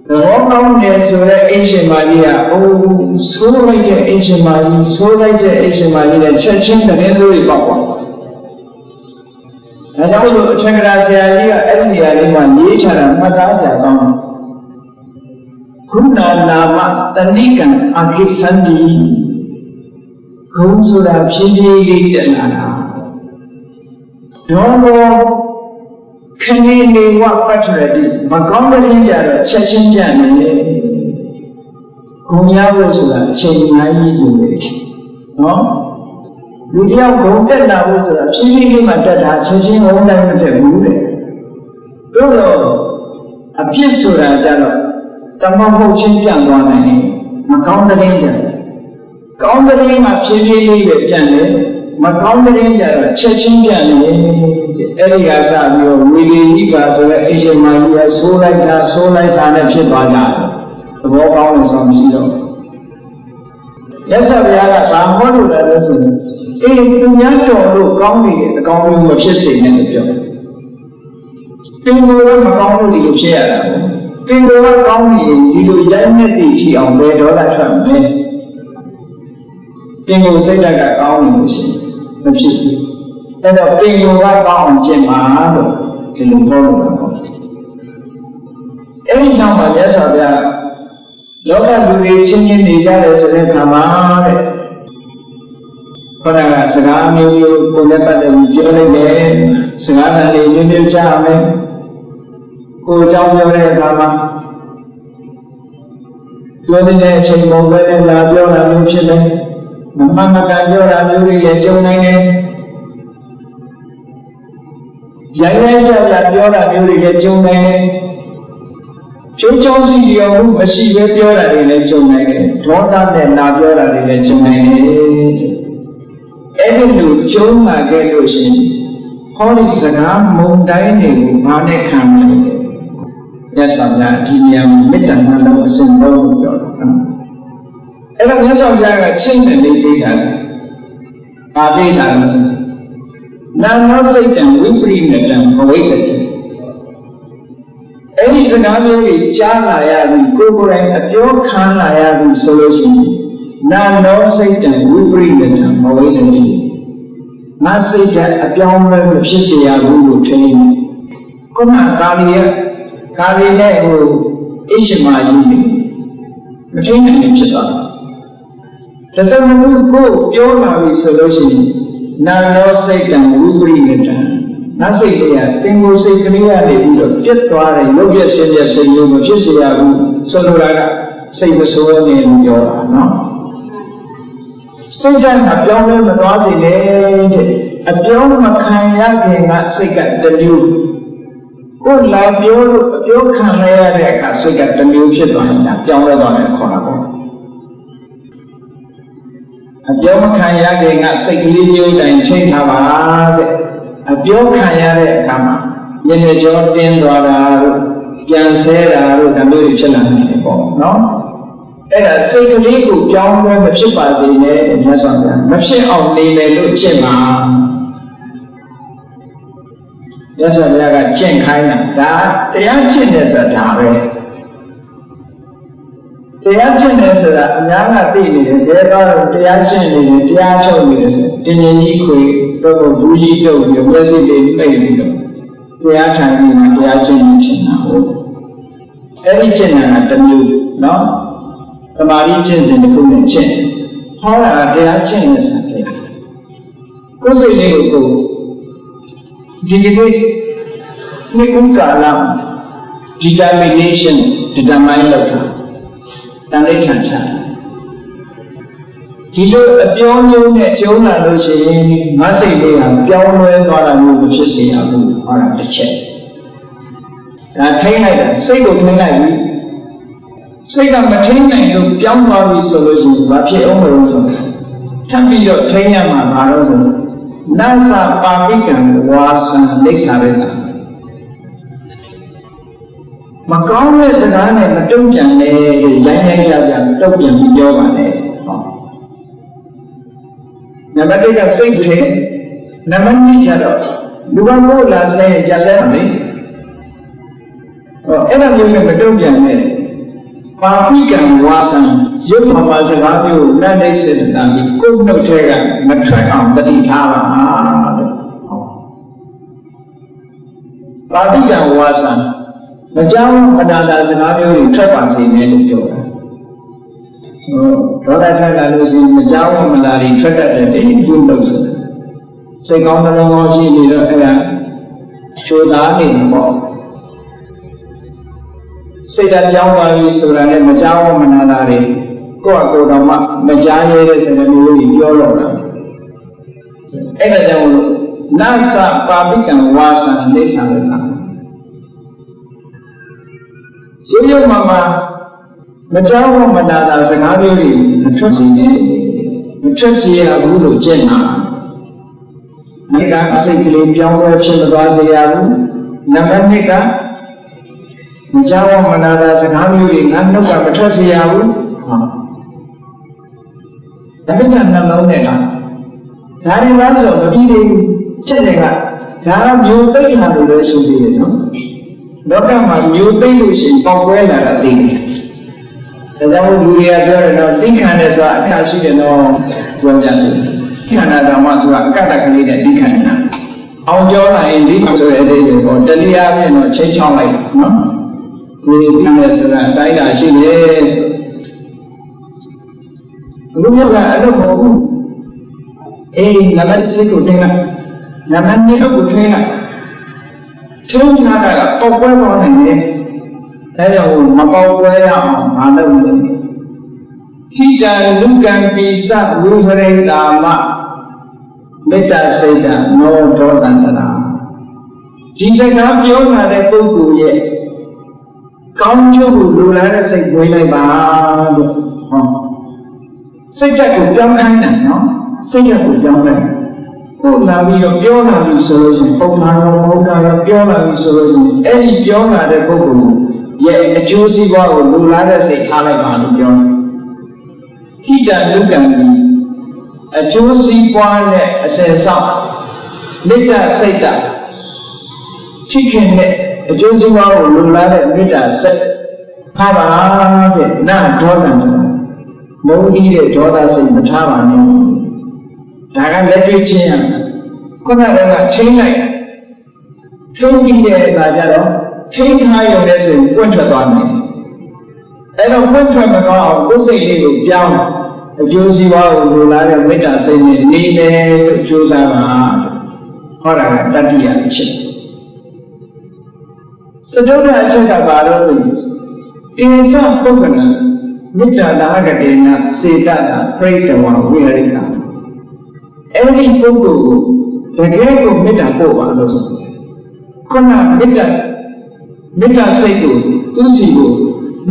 သဘောကောင်းတယ်ဆိုတဲ့အိရှင်မကြီးကအိုးဆိုးလိုက်တဲ့အိရှင်မကြီးဆိုးလိုက်တဲ့အိရှင်မကြီးနဲ့ချက်ချင်းတကယ်လို့ပေါက်သွားဒါကြောင့်လို့အထက်ကရာဆရာကြီးကအဲ့ဒီနေရာလေးမှာရေးချတာမှတ်သားစရာကောင်းတယ်ခုနနာမတဏိကံအခိသန္တိဂုံဆိုတာဖြည်းဖြည်းလေးတက်လာတာဒေါ်ဘော ခဏနေဝပတ်ထရတိမကောင်းတဲ့ကြတော့ချက်ချင်းပြနေတယ်ဂုံရဖို့ဆိုတာအချိန်အများကြီးကိုပဲနော်လူတယောက်ဂုံတက်လာဖို့ဆိုတာဖြည်းဖြည်းလေးမှတက်တာချက်ချင်းဝန်းတိုင်းမတက်ဘူးတဲ့တို့တော့အပြစ်ဆိုတာကြတော့တမဟုတ်ချင်းပြန်သွားနိုင်တယ်မကောင်းတဲ့ကြကောင်းတဲ့ကဖြည်းဖြည်းလေးပဲပြန်တယ်မကောင်းတဲ့ကြတော့ချက်ချင်းပြန်တယ်အဲ့ဒီကစပြီးတော့ဝေဒီနိကာဆိုတဲ့အိရှင်မာကြီးကဆိုးလိုက်တာနဲ့ဖြစ်သွားကြတယ်သဘောကောင်းလို့ဆိုမရှိတော့ရသော်ဘုရားကဘာဟောလို့လဲဆိုရင်အေးသူများတော်လို့ကောင်းနေတဲ့အကောင်းမျိုးမဖြစ်စေနဲ့လို့ပြောပင်ကိုယ်ကမကောင်းလို့ဒီလိုဖြစ်ရတာပေါ့ပင်ကိုယ်ကကောင်းနေရင်ဒီလိုရိုက်နှက်တည်ထီအောင်ဘယ်ဒေါသထွက်မလဲပင်ကိုယ်စိတ်ဓာတ်ကကောင်းနေလို့ရှိရင်မဖြစ်ဘူးအဲ့တော့ပင်ကိုယ်ကကောင်းအောင်ကျင့်ပါလို့ဒီလိုပြောလို့ပေါ့အဲ့ဒီနောက်မှာမြတ်စွာဘုရားလောကလူတွေချင်းချင်းနေကြတယ်ဆိုတဲ့ခါမှာတဲ့ခေါင်းကစကားမျိုးမျိုးကိုလည်းပတ်တယ်ပြောလိုက်တယ်စကားတန်လေးမျိုးမျိုးကြားမယ်ကိုเจ้าပြောတဲ့အခါမှာပြောတဲ့အချိန်ပုံပဲနဲ့လာပြောတာမျိုးဖြစ်တယ်မမမကန်ပြောတာမျိုးတွေလည်းကြုံနိုင်တယ်ရိုင်းရိုင်းကြောက်လာပြောတာမျိုးတွေလည်းကြုံနိုင်တယ်ကျုံချောင်းစီရောမှုမရှိပဲပြောတာတွေလည်းကြုံနိုင်တယ်ဒေါသနဲ့လာပြောတာတွေလည်းကြုံနိုင်တယ်အဲ့ဒီလိုကြုံလာခဲ့လို့ရှိရင်ဟောဒီစကားမုံတိုင်းတွေကိုဘာနဲ့ခံမလဲရသော်များဒီနေရာမှာမေတ္တာနှလုံးအစဉ်လုံးကိုပြောတာနော်အဲ့တော့မြတ်စွာဘုရားကချင်းနဲ့လေးပေးတာလေဘာပေးတာလဲနာနောစိတ်တံဝိပရိနတံဘဝိတ္တအဲ့ဒီစကားမျိုးတွေကြားလာရပြီးကိုယ်ကိုယ်တိုင်အပြောခံလာရပြီးဆိုလို့ရှိရင်နာနောစိတ်တံဝိပရိနတံဘဝိတ္တငါစိတ်ဓာတ်အပြောင်းလဲမဖြစ်စေရဘူးလို့ထင်နေခုနကာလီနဲ့ဟိုအရှင်မာကြီးနေမထင်နိုင်ဖြစ်သွားတယ်တစ္ဆမမှုကိုပြောလာပြီဆိုလို့ရှိရင်နာနောစိတ်တံဝိပရိနတံငါစိတ်တွေကတင်ကိုယ်စိတ်ကလေးရနေပြီးတော့ပြတ်သွားတယ်ရုပ်ပြဆင်းပြစိတ်မျိုးမဖြစ်စေရဘူးဆိုလိုတာကစိတ်မဆိုးနေလို့ပြောတာနော်စိတ်ဓာတ်အပြောင်းလဲမသွားစေနဲ့တဲ့အပြောင်းမခံရခင်ကစိတ်ကတမျိုးကိုယ်လာပြောလို့အပြောခံရရတဲ့အခါစိတ်ကတမျိုးဖြစ်သွားရင်ဒါပြောင်းလဲသွားတယ်ခေါ်တာပေါ့အပြောမခံရခင်ကစိတ်ကလေးမျိုးတိုင်းထိတ်ထားပါတဲ့အပြောခံရတဲ့အခါမှာညနေကျော်တင်းသွားတာတို့ပြန်ဆဲတာတို့ဒါမျိုးတွေဖြစ်လာနေတယ်ပေါ့နော်အဲ့ဒါစိတ်ကလေးကိုပြောင်းလဲမဖြစ်ပါစေနဲ့မြတ်စွာဘုရားမဖြစ်အောင်နေမယ်လို့ကျင့်ပါမြတ်စွာဘုရားကကျင့်ခိုင်းတာဒါတရားကျင့်တယ်ဆိုတာဒါပဲတရားကျင့်တယ်ဆိုတာအများကသိနေတယ်တဲတော့တရားကျင့်နေတယ်တရားချုပ်နေတယ်ဆိုတင်းမြင်ကြီးခွေတော့ဘူးကြီးတုပ်ပြီးဝဲစိတ်လေးပိတ်ပြီးတော့တရားထိုင်ပြီးမှတရားကျင့်နေချင်တာဟုတ်အဲ့ဒီကျင့်တာကတစ်မျိုးနော်သမာဓိကျင့်စဉ်တစ်ခုနဲ့ကျင့်ဟောတာတရားကျင့်နေဆိုတာတရားကိုယ်စိတ်လေးကိုဒီနေ့ဒီကုကာလ determination determine လုပ်တာတန်လေးခံချဒီလိုအပြောင်းမျိုးနဲ့ကျုံလာလို့ရှိရင်ငါစိတ်လေးကပြောင်းလဲသွားတာမျိုးမဖြစ်စေရဘူးဟောတာတစ်ချက်ဒါထိန်းလိုက်တာစိတ်ကိုထိန်းလိုက်ပြီစိတ်ကမထိန်းနိုင်လို့ပြောင်းသွားပြီဆိုလို့ရှိရင်ဘာဖြစ်အောင်မလို့ဆိုထပ်ပြီးတော့ထိန်းရမှာဘာလို့ဆိုနသပါပိကံဝါစံလိစ္ဆာရတာမကောင်းတဲ့စကားနဲ့မတုံ့ပြန်နဲ့ရိုင်းရိုင်းကြကြတုံ့ပြန်ပြီးပြောပါနဲ့ဟောနံပါတ်1ကစိတ်ထဲနံပါတ်2ကျတော့လူကမို့လာစဲကြဆဲပါလေဟောအဲ့ဒါမျိုးနဲ့မတုံ့ပြန်နဲ့ပါပိကံဝါစံရုပ်မှာစကားမျိုးနတ်နေစေတာဒီကိုယ်နှုတ်ထဲကမထွက်အောင်တတိထားပါတဲ့ပါပိကံဝါစံမကြောက်အနာတာစကားမျိုးတွေထွက်ပါစေနဲ့လို့ပြောတာဒေါသထွက်လာလို့ရှိရင်မကြောက်မလာတွေထွက်တတ်တယ်ဒီလိုလုပ်ဆိုတာစိတ်ကောင်းနှလုံးကောင်းရှိနေတော့အဲ့ဒါ ချိုးသားနေပေါ့စိတ်ဓာတ်ပြောင်းသွားပြီဆိုတာနဲ့မကြောက်မနာတာတွေကိုယ့်အကိုယ်တော်မှမကြားရတဲ့စကားမျိုးတွေပြောတော့တာအဲ့ဒါကြောင့်လို့နသပါပိကံဝါစာနေဆံလို့တာရုပ်မှမကြောက်မနာတာစကားမျိုးတွေမထွက်စီနဲ့မထွက်စီရဘူးလို့ကျင့်တာမိကအစိတ်ကလေးပြောင်းလဲဖြစ်မသွားစေရဘူးနံပါတ်2ကမကြောက်မနာတာစကားမျိုးတွေငါနှုတ်ကမထွက်စေရဘူးဒါကနှလုံးနဲ့လားဒါတွေပါဆိုမပြီးသေးဘူးချက်တွေကဒါမျိုးသိတာလို့လည်းဆိုသေးတယ်နော်လောကမှာမျိုးသိလို့ရှိရင်ပေါက်ကွဲလာတာသိတယ်ဒါကြောင့်လူတွေကပြောတယ်တော့သိခံတယ်ဆိုတာအခါရှိတယ်နော်ပြောကြတယ်ခန္ဓာတော်မှသူကအကတ္တကလေးနဲ့သိခံနေတာအောင်ကျော်လာရင်ဒီမှာဆိုတဲ့အသေးတွေပေါ့တတိယအပြင်တော့ချိန်ချောင်းလိုက်နော်ဒီသိမယ်ဆိုတာအတိုင်းတာရှိတယ်ဘုရားကအလုပ်မဟုတ်ဘူးအေးနံပါတ်1ကိုတင်လိုက်နံပါတ်2ကိုထင်းလိုက်ထင်းထားတာကပေါက်ကွဲသွားနိုင်တယ်ဒါကြောင့်မပေါက်ကွဲရအောင်မလုပ်နဲ့ဟိတံလူကံပိစဝိဟရိတာမမေတ္တာစိတ်ဓာနောဒေါသန္တရာဒီစကားပြောလာတဲ့ပုဂ္ဂိုလ်ရဲ့ကောင်းကျိုးကိုလိုလားတဲ့စိတ်ဝေးလိုက်ပါလို့ဟောစိတ်ဓာတ်ကိုပြောင်းခိုင်းတယ်နော်စိတ်ဓာတ်ကိုပြောင်းလိုက်ကိုလာပြီးတော့ပြောလာပြီဆိုလို့ရှိရင်ပုံမှန်တော့မဟုတ်တာတော့ပြောလာပြီဆိုလို့ရှိရင်အဲ့ဒီပြောလာတဲ့ပုဂ္ဂိုလ်ရဲ့အကျိုးစီးပွားကိုလိုလားတဲ့စိတ်ထားလိုက်ပါလို့ပြောတယ်ဟိတလူကံပြီးအကျိုးစီးပွားနဲ့အစင်ဆောင်မေတ္တာစိတ်ဓာတ်ချစ်ခင်တဲ့အကျိုးစီးပွားကိုလိုလားတဲ့မေတ္တာစိတ်ထားပါတဲ့နာဒေါသမုန်းကြီးတဲ့ဒေါသစိတ်မထားပါနဲ့ဒါကလက်တွေ့ချင်းရခုနကထိန်းလိုက်ထိန်းပြီးတဲ့အခါကျတော့ထိန်းထားရုံနဲ့ဆိုရင်ပွင့်ထွက်သွားမယ်အဲ့တော့ပွင့်ထွက်မသွားအောင်ကိုယ်စိတ်လေးကိုပြောင်းအကျိုးစီးပွားကိုလိုလားတဲ့မေတ္တာစိတ်နဲ့နေတယ်လို့ကြိုးစားပါဟောတာကတတိယအချက်စတုတ္ထအချက်ကဘာလို့လဲတေသပုဂ္ဂလမေတ္တာနာဂတေနစေတတာပရိတဝဝိဟရိတာအဲ့ဒီပုဂ္ဂိုလ်ကိုတကယ်ကိုမေတ္တာပို့ပါလို့ဆိုခုနမေတ္တာစိတ်ကိုသူစီကို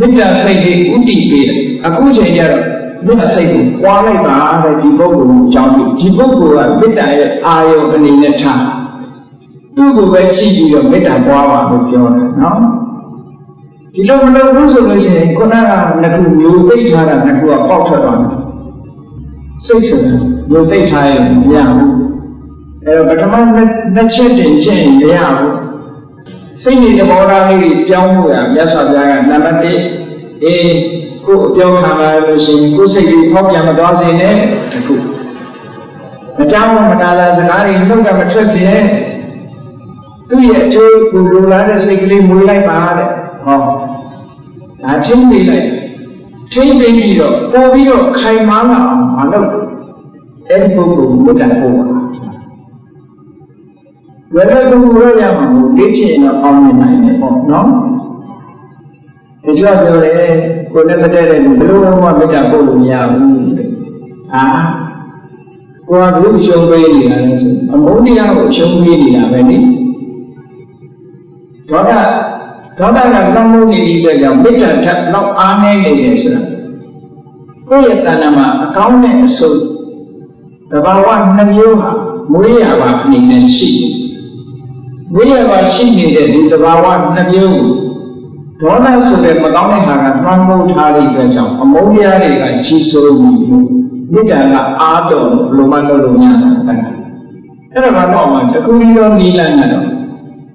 မေတ္တာစိတ်ကိုဥတည်ပေးတယ်အခုချိန်ကျတော့မေတ္တာစိတ်ကိုပွားလိုက်ပါတဲ့ဒီပုဂ္ဂိုလ်ကိုအကြောင်းပြုဒီပုဂ္ဂိုလ်ကမေတ္တာရဲ့အာယုံအနေနဲ့ထားသူ့ကိုပဲကြည့်ပြီးတော့မေတ္တာပွားပါလို့ပြောတယ်နော်ဒီလိုမလုပ်ဘူးဆိုလို့ရှိရင်ခုနကနှစ်ခုမျိုးသိထားတာနှစ်ခုကပေါက်ထွက်သွားတယ်စိတ်ဆိုတာမျိုးသိထားရင်မရဘူးအဲ့တော့ပထမနှစ်ချက်တင်ကျင့်မရဘူးစိတ်နေသဘောထားလေးပြောင်းဖို့ရမြတ်စွာဘုရားကနံပါတ်1ကိုအပြောခံလာလို့ရှိရင်ကိုယ်စိတ်ကြီးဖောက်ပြန်မသွားစေနဲ့တခုမကြောက်မတားလာစကားတွေနှုတ်ကမထွက်စေနဲ့သူ့ရဲ့အကျိုးကိုလိုလားတဲ့စိတ်ကလေးမွေးလိုက်ပါတဲ့ဟောဒါချင်းနေလိုက်ထိမ့်သိပြီးတော့ပို့ပြီးတော့ခိုင်မာလာအောင်မလုပ်အဲ့ဒီပုဂ္ဂိုလ်ကိုတတ်ဖို့ပါဝေဒနာကိုရရမှာကိုသိချင်တော့အောင်နေနိုင်တယ်ပေါ့နော်ဒီကြောပြောတယ်ကိုယ်နဲ့မတည့်တဲ့လူဘယ်လိုမှမေတ္တာပို့လို့မရဘူးကိုယ်ကဘုရှုံးပေးနေတာလဲဆိုအမုန်းတရားကိုရှုံးပေးနေတာပဲလေဒေါသကလောင်းလို့နေပြီးတဲ့ကြောင့်မေတ္တာထက်လောက်အားနည်းနေတယ်ဆိုတာကိုယ့်ရဲ့တဏ္ဍာမှာအကောင်းနဲ့အဆိုးတဘာဝနှမျိုးဟာမွေးရပါအနေနဲ့ရှိတယ်မွေးရပါရှိနေတဲ့ဒီတဘာဝနှမျိုးဒေါသဆိုတဲ့မကောင်းတဲ့ဟာကနှမ်းမိုးထားတဲ့အတွက်ကြောင့်အမုန်းတရားတွေကကြီးစိုးပြီးမေတ္တာကအားတော်လို့မလုပ်လို့ရတာအဲ့ဒါကတော့မှတခုပြီးတော့နီးလန်းတော့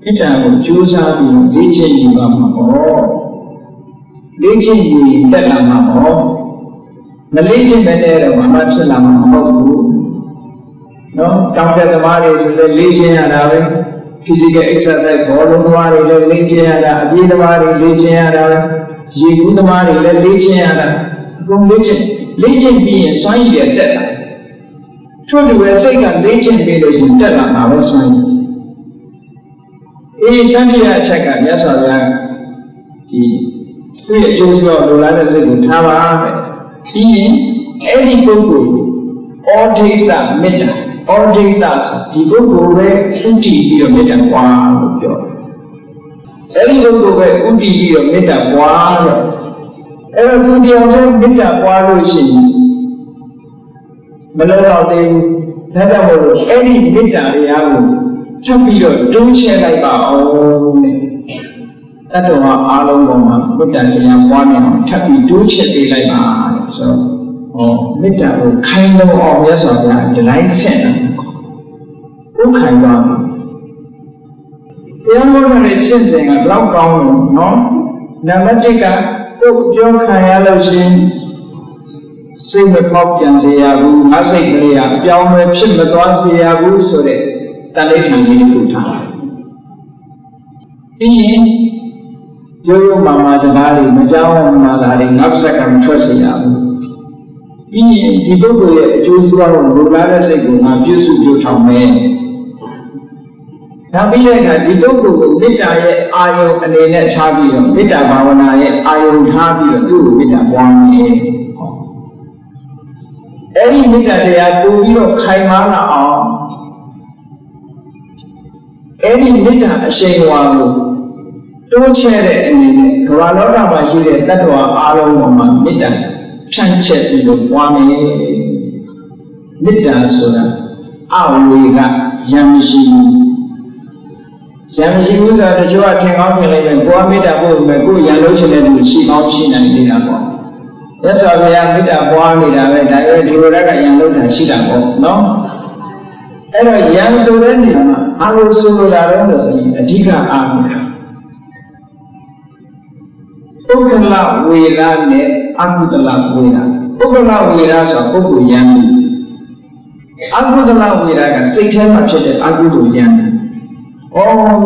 မေတ္တာကိုကြိုးစားပြီးလေ့ကျင့်ယူပါမှာပေါ့လေ့ကျင့်ယူတက်လာမှာပေါ့မလေ့ကျင့်တဲ့တော့မှဖြစ်လာမှာမဟုတ်ဘူးနော်တောင်တက်သမားတွေဆိုလည်းလေ့ကျင့်ရတာပဲ physical exercise ဘောလုံးသမားတွေလည်းလေ့ကျင့်ရတာအပြေးသမားတွေလေ့ကျင့်ရတာရေကူးသမားတွေလည်းလေ့ကျင့်ရတာအကုန်လေ့ကျင့်ပြီးရင်စွမ်းရည်တွေတက်လာထို့တူပဲစိတ်ကလေ့ကျင့်ပြီးလို့ရှိရင်တက်လာမှာပဲစွမ်းရည် တတိယအချက်ကမြတ်စွာဘုရားဒီသူ့ရဲ့အကျိုးစီးပွားလိုလားတဲ့စိတ်ကိုထားပါတဲ့ပြီးရင်အဲ့ဒီပုဂ္ဂိုလ်ဩဒိတမေတ္တာဩဒိတဆိုဒီပုဂ္ဂိုလ်ပဲဥတည်ပြီးတော့မေတ္တာပွားလို့ပြောတယ်အဲ့ဒီပုဂ္ဂိုလ်ပဲဥတည်ပြီးတော့မေတ္တာပွားတော့အဲ့တော့သူတရားနဲ့မေတ္တာပွားလို့ရှိရင်မလို့တော့သေးဘူးဒါကြောင့်မို့လို့အဲ့ဒီမေတ္တာတရားကိုထပ်ပြီးတော့တွန်းချဲလိုက်ပါအောင်တဲ့တတ္တဝါအားလုံးပေါ်မှာမေတ္တာတရားပွားနေအောင်ထပ်ပြီးတွန်းချဲပေးလိုက်ပါတဲ့ဆိုတော့မေတ္တာကိုခိုင်လုံအောင်မြတ်စွာဘုရားဒီတိုင်းဆက်တာဥခိုင်ပါတရားတော်နဲ့ကျင့်စဉ်ကဘလောက်ကောင်းလို့နော်နံပါတ်1ကကိုယ်ပြောခံရလို့ရှိရင်စိတ်မပေါက်ပြန်စေရဘူးငါစိတ်ကလေးကအပြောင်းလဲဖြစ်မသွားစေရဘူးဆိုတဲ့တန်ဋိဌာန်ကြီးကိုထားတယ်ပြီးရင်ရိုးရိုးမာမာစကားတွေမကြောက်မှလာတယ်ငါ့ဆက်ကမထွက်စေရဘူးပြီးရင်ဒီပုဂ္ဂိုလ်ရဲ့အကျိုးစီးပွားကိုလိုလားတဲ့စိတ်ကိုငါပြုစုပြုထောင်မယ်ဒါပြီးတဲ့အခါဒီပုဂ္ဂိုလ်ကိုမေတ္တာရဲ့အာယုံအနေနဲ့ထားပြီးတော့မေတ္တာဘာဝနာရဲ့အာယုံထားပြီးတော့သူ့ကိုမေတ္တာပွားမယ်အဲ့ဒီမေတ္တာတရားပို့ပြီးတော့ခိုင်မာလာအောင်အဲ့ဒီမေတ္တာအရှိန်အဝါကိုတိုးချဲ့တဲ့အနေနဲ့ကမ္ဘာလောကမှာရှိတဲ့တ attva အားလုံးပေါ်မှာမေတ္တာဖြန့်ချက်ပြီးတော့ပွားမယ်မေတ္တာဆိုတာအဝေကယံရှိယံရှိဥစ္စာတချို့ကထင်ကောင်းထင်လိုက်တယ်ကိုယ်မေတ္တာပို့မယ်ကိုယ်ယံလို့ချင်တဲ့လူရှိကောင်းရှိနိုင်နေတာပေါ့မြတ်စွာဘုရားမေတ္တာပွားနေတာပဲဒါပေမဲ့ဒီလိုကယံလို့တာရှိတာပေါ့နော်အဲ့တော့ယံဆိုတဲ့နေရာမှာအာလို့ဆိုလိုတာတော့ဆိုရင်အဓိကအာရုံပုဂ္ဂလဝေဒနဲ့အကုသလဝေဒပုဂ္ဂလဝေဒဆိုပုဂ္ဂိုလ်ယံအကုသလဝေဒကစိတ်ထဲမှာဖြစ်တဲ့အကုသိုလ်ယံ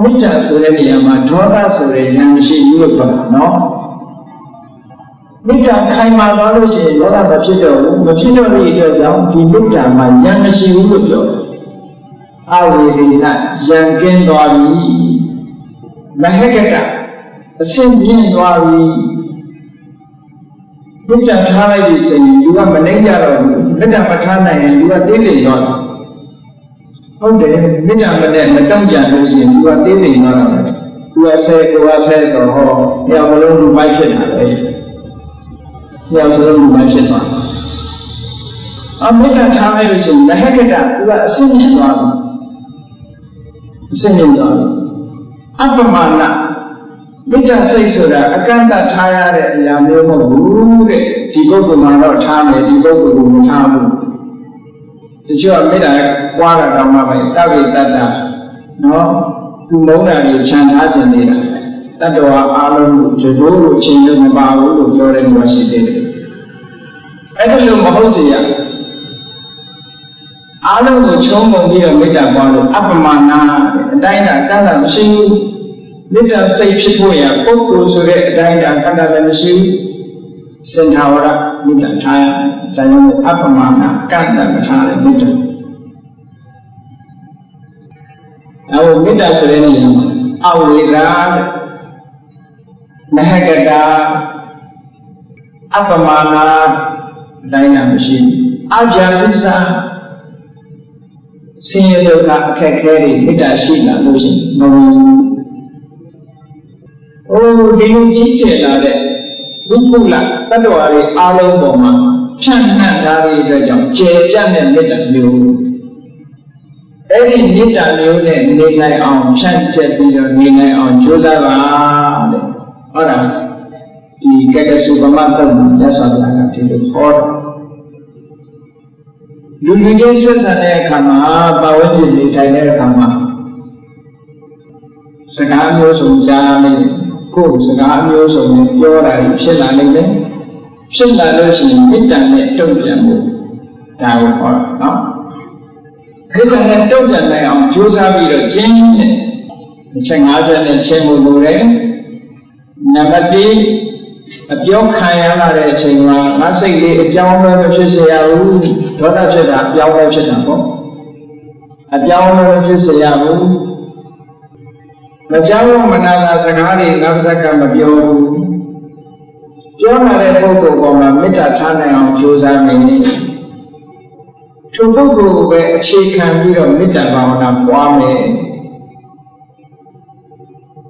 မေတ္တာဆိုတဲ့နေရာမှာဒေါသဆိုတဲ့ဉာဏ်မရှိဘူးလို့ပြောတာနော်မေတ္တာခိုင်မာသွားလို့ရှိရင်ဒေါသမဖြစ်တော့ဘူးမဖြစ်တော့တဲ့အတွက်ကြောင့်ဒီမေတ္တာမှာဉာဏ်မရှိဘူးလို့ပြောတယ်အဝေဒနာဉာဏ်ကင်းသွားပြီမဟကကအဆင့်မြင့်သွားပြီမေတ္တာထားလိုက်ပြီဆိုရင်လူကမနိုင်ကြတော့ဘူးမေတ္တာမထားနိုင်ရင်လူကတိတ်တိတ်သွားတယ်ဟုတ်တယ်မေတ္တာမနဲ့မတောင့်ကြလို့ရှိရင်သူကတင်းနေသွားတာပဲသူကဆဲကိုကဆဲတော့ဟောညောင်မလုံးလူမိုက်ဖြစ်တာပဲညောင်စလုံးလူမိုက်ဖြစ်သွားမေတ္တာထားလိုက်လို့ရှိရင်မဟကတသူကအစင်းမြင့်သွားပြီအစင်းမြင့်သွားပြီအပ္ပမနာမေတ္တာစိတ်ဆိုတာအကန့်အသတ်ထားရတဲ့အရာမျိုးမဟုတ်ဘူးတဲ့ဒီပုဂ္ဂိုလ်မှာတော့ထားမယ်ဒီပုဂ္ဂိုလ်ကိုမထားဘူးတချို့ကမေတ္တာပွားတာတောင်းမှပဲတပိတ္တနော်သူမုန်းတာကိုခြံထားခြင်းနေတာတတ္တဝါအားလုံးကိုဒီလိုလိုအချင်းချင်းမပါဘူးလို့ပြောတဲ့လူကရှိသေးတယ်အဲ့ဒါလိုမဟုတ်စေရအားလုံးကိုချုံးငုံပြီးတော့မေတ္တာပွားလို့အပ္ပမနာအတိုင်းတာတတ်တာမရှိဘူးမေတ္တာစိတ်ဖြစ်ဖို့ရပုဂ္ဂိုလ်ဆိုတဲ့အတိုင်းတာတတ်တာလည်းမရှိဘူးစင်ထာဝရမေတ္တာထားရဒါကြောင့်အပ္ပမနာကန့်တာမထားတဲ့မေတ္တာအခုမေတ္တာဆိုတဲ့နေရာမှာအဝေရာမဟကတာအပ္ပမနာတိုင်းတာမရှိဘူးအဗျာပိစ္ဆာဆင်းရဲဒုက္ခအခက်အခဲတွေမေတ္တာရှိလာလို့ရှိရင်မဝင်ဘူးဒီလိုကြီးကျယ်လာတဲ့ဝိပုလတတ္တဝါတွေအားလုံးပေါ်မှာဖြန့်နှံ့ထားတဲ့အတွက်ကြောင့်ကျေပြတ်တဲ့မေတ္တာမျိုးအဲ့ဒီမေတ္တာမျိုးနဲ့နေနိုင်အောင်ဖြန့်ကျက်ပြီးတော့နေနိုင်အောင်ကြိုးစားပါတဲ့ဟုတ်လားဒီကကစုပမတ်တုံမြတ်စွာဘုရားကဒီလိုဟောလူလူချင်းဆက်ဆံတဲ့အခါမှာပါဝင်ကြည့်နေထိုင်တဲ့အခါမှာစကားမျိုးစုံကြားနေကိုယ်စကားမျိုးစုံနဲ့ပြောတာဖြစ်လာနိုင်တယ်ဖြစ်လာလို့ရှိရင်မေတ္တာနဲ့တုံ့ပြန်ဖို့ဒါကိုဟောတာနော်မေတ္တာနဲ့တုံ့ပြန်နိုင်အောင်ကြိုးစားပြီးတော့ကျင့်တဲ့အချက်၅ချက်နဲ့ကျင့်ဖို့လိုတယ်နံပါတ်1အပြောခံရလာတဲ့အချိန်မှာငါစိတ်လေးအပြောင်းလဲမဖြစ်စေရဘူးဒေါသဖြစ်တာအပြောင်းလဲဖြစ်တာပေါ့အပြောင်းလဲမဖြစ်စေရဘူး မကြောက်မနာတာစကားတွေငါပါကမပြောဘူးပြောလာတဲ့ပုဂ္ဂိုလ်ပေါ်မှာမေတ္တာထားနိုင်အောင်ကြိုးစားမယ်ထိုပုဂ္ဂိုလ်ကိုပဲအခြေခံပြီးတော့မေတ္တာဘာဝနာပွားမယ်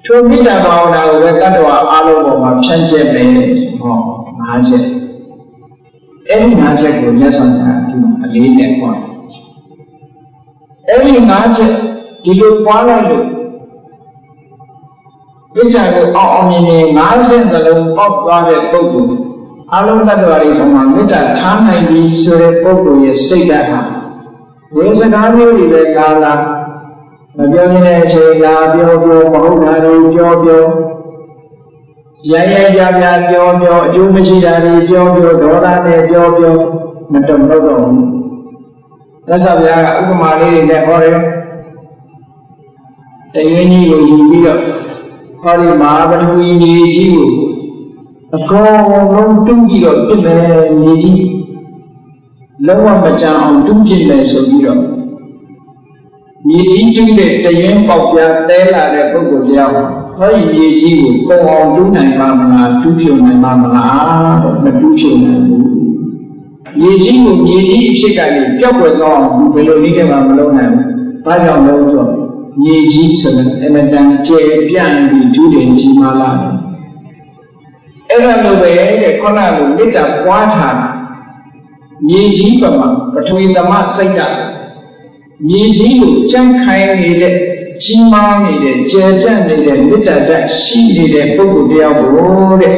ထိုမေတ္တာဘာဝနာကိုပဲတတ္တဝါအားလုံးပေါ်မှာဖြန့်ကျက်မယ်ဟော၅ချက်အဲ့ဒီ၅ချက်ကိုမြတ်စွာဘုရားဒီမှာအလေးနဲ့ပွားအဲ့ဒီ၅ချက်ဒီလိုပွားလိုက်လို့မေတ္တာကိုအောင်မြင်နေ၅ဆင့်သလုံးပေါက်သွားတဲ့ပုဂ္ဂိုလ်အလုံးတ attva တွေပေါ်မှာမေတ္တာထားနိုင်ပြီဆိုတဲ့ပုဂ္ဂိုလ်ရဲ့စိတ်ဓာတ်ဟာဝိစကားမျိုးတွေပဲကာလာမပြောနေတဲ့အချိန်ကပြောမဟုတ်တာတွေပြောရရကြပြပြောအကျိုးမရှိတာတွေပြောဒေါသနဲ့ပြောမတုံ့တော့ဘူးသက်သာဗျာကဥပမာလေးတွေနဲ့ဟောတယ်တရွေးကြီးကိုယူပြီးတော့ဟောဒီမဟာပထဝီမြေကြီးကိုအကောင်လုံးတူးပြီးတော့ပြစ်မယ်မြေကြီးလုံးဝမကြမ်းအောင်တူးပြစ်မယ်ဆိုပြီးတော့မြေကြီးတူးတဲ့တရွေးပေါက်ပြားတဲလာတဲ့ပုဂ္ဂိုလ်တရားဟောဒီမြေကြီးကိုပုံအောင်တူးနိုင်ပါမလားတူးဖြုံနိုင်ပါမလားတော့မတူးဖြုံနိုင်ဘူးမြေကြီးကိုမြေကြီးအဖြစ်ကနေပျောက်ကွယ်သွားအောင်ဘယ်လိုနည်းနဲ့မှမလုပ်နိုင်ဘူး။ဘာကြောင့်လဲဆိုတော့မြေကြီးဆိုတဲ့အမတန်ကျယ်ပြန့်ပြီးဒုတိယကြီးမားလာတယ်။အဲ့ဒါလိုပဲတဲ့ခုနကလိုမေတ္တာပွားထားမြေကြီးပမာပထဝီသမစိတ်ဓာတ်မြေကြီးကိုကြံ့ခိုင်နေတဲ့ကြီးမားနေတဲ့ကျယ်ပြန့်နေတဲ့မေတ္တာဓာတ်ရှိနေတဲ့ပုဂ္ဂိုလ်တရားကိုတဲ့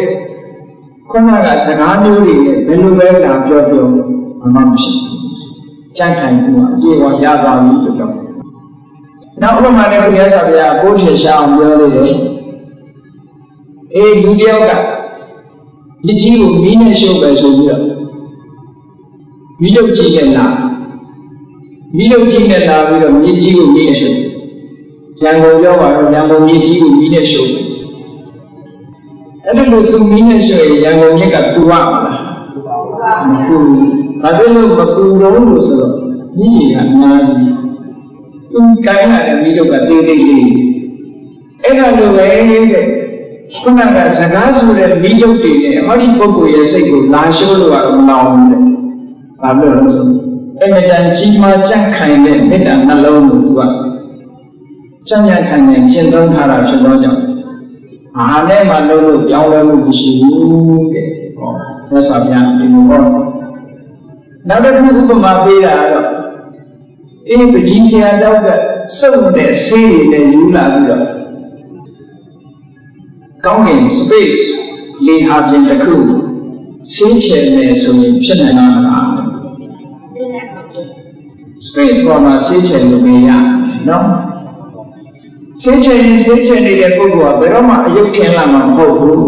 ခုနကစကားမျိုးတွေနဲ့ဘယ်လိုပဲလာပြောမမရှိကြံ့ခိုင်မှုအပြည့်အဝရသွားပြီလို့ပြောနောက်ဥပမာနဲ့ဘုရားဆရာကိုထင်ရှားအောင်ပြောသေးတယ်လူတယောက်ကဒီကြီးကိုမီးနဲ့ရှုပ်ပဲဆိုပြီးတော့မီးလုတ်ကြီးနဲ့လာပြီးတော့မြေကြီးကိုမီးနဲ့ရှုပ်ရန်ကုန်ပြောပါတော့ရန်ကုန်မြေကြီးကိုမီးနဲ့ရှုပ်အဲ့ဒါလို့သူမီးနဲ့ရှုပ်ရင်ရန်ကုန်မြစ်ကတူရမလားမတူဘာဖြစ်လို့မတူတော့လို့ဆိုတော့မြစ်ကြီးကအများကြီးသူကိုင်းလာတဲ့မီးတို့ကတေးသေးလေးအဲ့ဒါလိုပဲတဲ့ခုနကစကားဆိုတဲ့မီးကျုပ်တွေနဲ့ဟောဒီပုဂ္ဂိုလ်ရဲ့စိတ်ကိုလာရှိုးလို့ကတော့မလောင်ဘူးတဲ့ဘာလို့လဲဆိုအဲ့မတန်ကြီးမားကြံ့ခိုင်တဲ့မေတ္တာနှလုံးကိုသူကကြံ့ခိုင်တဲ့ရှင်းသုံးထားတာဖြစ်တော့ကြောင့်အားနဲ့မှလုံးလို့ပြောင်းလဲမှုမရှိဘူးတဲ့ဟောသက်သာပြန်ဒီလိုဟောနောက်တစ်ခုဥပမာပေးတာကတော့ပကြီးဆရာတောက်ကစုပ်တဲ့ဆေးတွေနဲ့ယူလာပြီးတော့ကောင်းကင် space လေဟာပြင်တစ်ခုဆေးချယ်မယ်ဆိုရင်ဖြစ်နိုင်မှာမလား space ပေါ်မှာဆေးချယ်လို့မရနော်ဆေးချယ်နေတဲ့ပုဂ္ဂိုလ်ကဘယ်တော့မှအယုတ်ထင်လာမှာမဟုတ်ဘူး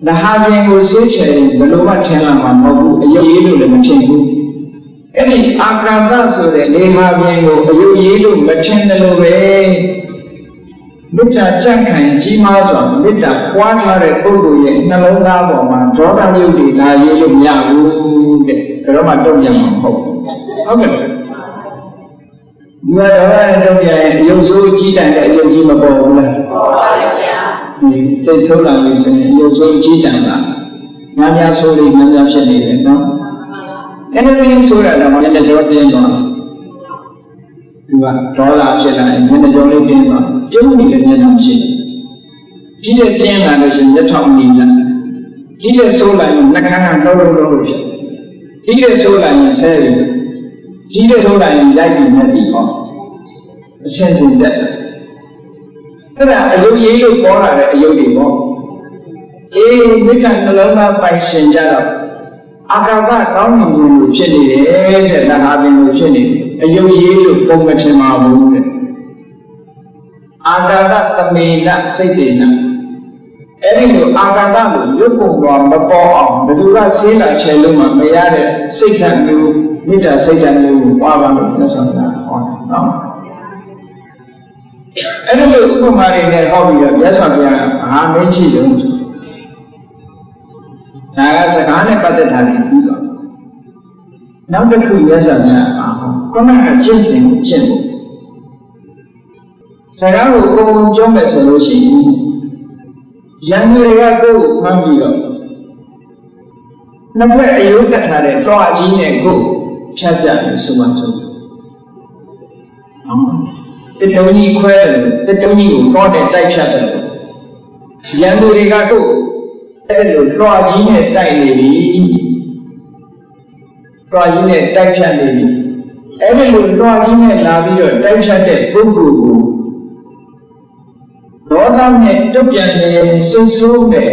။ဒါဟာပြင်ကိုဆေးချယ်ရင်ဘယ်လိုမှထင်လာမှာမဟုတ်ဘူးအယုတ်ရေးလို့လည်းမထင်ဘူး။အဲ့ဒီအာကာသဆိုတဲ့လေဟာပြင်ကိုအယုတ်ရေးလို့မထင်တယ်လို့ပဲမေတ္တာကြံ့ခိုင်ကြီးမားစွာမေတ္တာပွားထားတဲ့ပုဂ္ဂိုလ်ရဲ့နှလုံးသားပေါ်မှာဒေါသယုတ်တွေလာရေးလို့မရဘူးတဲ့။ဒါတော့မှတုံ့ပြန်မှာမဟုတ်ဘူး။ဟုတ်ကဲ့။ဒီမှာတော့တုံ့ပြန်ရင်ရုပ်ဆိုးကြီးတန်တဲ့အယုတ်ကြီးမပေါ်ဘူးလား။ပေါ်ပါရဲ့ဗျာ။စိတ်ဆိုးလာပြီဆိုရင်ရုပ်ဆိုးကြီးတန်တာများဆိုးလေးများဖြစ်နေတယ်နော်။အဲ့ဒီလိုဆိုးရတာမှလည်းကြောပြင်းသွားတယ်။ဒီကဒေါသဖြစ်လာရင်မျက်နှာကြောလေးပြင်းသွားပြုံးနေတဲ့မျက်နှာဖြစ်ဒီတဲ့ပြင်းလာလို့ရှိရင်မျက်ထောင်နေကြဒီတဲ့ဆိုးလာရင်နှာခမ်းကလှုပ်ဖြစ်ဒီတဲ့ဆိုးလာရင်ဆဲရဒီတဲ့ဆိုးလာရင်လိုက်ပြီးမြတ်ပြီးဟောအရှင်းရှင်းတက်အဲ့ဒါအယုတ်ရေးလို့ပေါ်လာတဲ့အယုတ်တွေပေါ့မိကနှလုံးသားပိုင်ရှင်ကြတော့အာကာသကောင်းမြင်လို့ဖြစ်နေတယ်တဲ့ဒါဟာပြင်လို့ဖြစ်နေတယ်အယုတ်ရေးလို့ပုံမထင်ပါဘူးတဲ့အာကာသသမေနစိတ်တေနအဲ့ဒီလိုအာကာသကိုရုပ်ပုံတော်မပေါ်အောင်ဘယ်သူကဆေးလာချေလို့မှမရတဲ့စိတ်ဓာတ်မျိုးမေတ္တာစိတ်ဓာတ်မျိုးကိုပွားပါလို့သက်ဆောင်တာဟောနော်အဲ့ဒီလိုဥပမာတွေနဲ့ဟောပြီးတော့မြတ်စွာဘုရားကဘာမင်းရှိတုံးဒါကစကားနဲ့ပတ်သက်တာတွေပြီးတော့နောက်တစ်ခုမြတ်စွာဘုရားကခုနကကျင့်စဉ်ကိုကျင့်ဖို့ ကားကိုကိုယ်ကိုပြောမယ်ဆိုလို့ရှိရင်ရန်သူတွေကကိုယ်ကိုမှန်းပြီးတော့နှစ်ဖက်အယုတ်တက်ထားတဲ့တွားကြီးနဲ့ကိုယ်ဖြတ်ကြတယ်ဆိုမှဆိုတတုံးကြီးခွဲတယ်တတုံးကြီးကိုတော့တဲ့တိုက်ဖြတ်တယ်ရန်သူတွေကကိုယ်အဲ့လိုတွားကြီးနဲ့တိုက်နေပြီတွားကြီးနဲ့တိုက်ဖြတ်နေပြီအဲ့ဒီလိုတွားကြီးနဲ့လာပြီးတော့တိုက်ဖြတ်တဲ့ပုဂ္ဂိုလ်ကိုဒေါသနဲ့တုတ်ပြန်နေစိတ်ဆိုးတယ်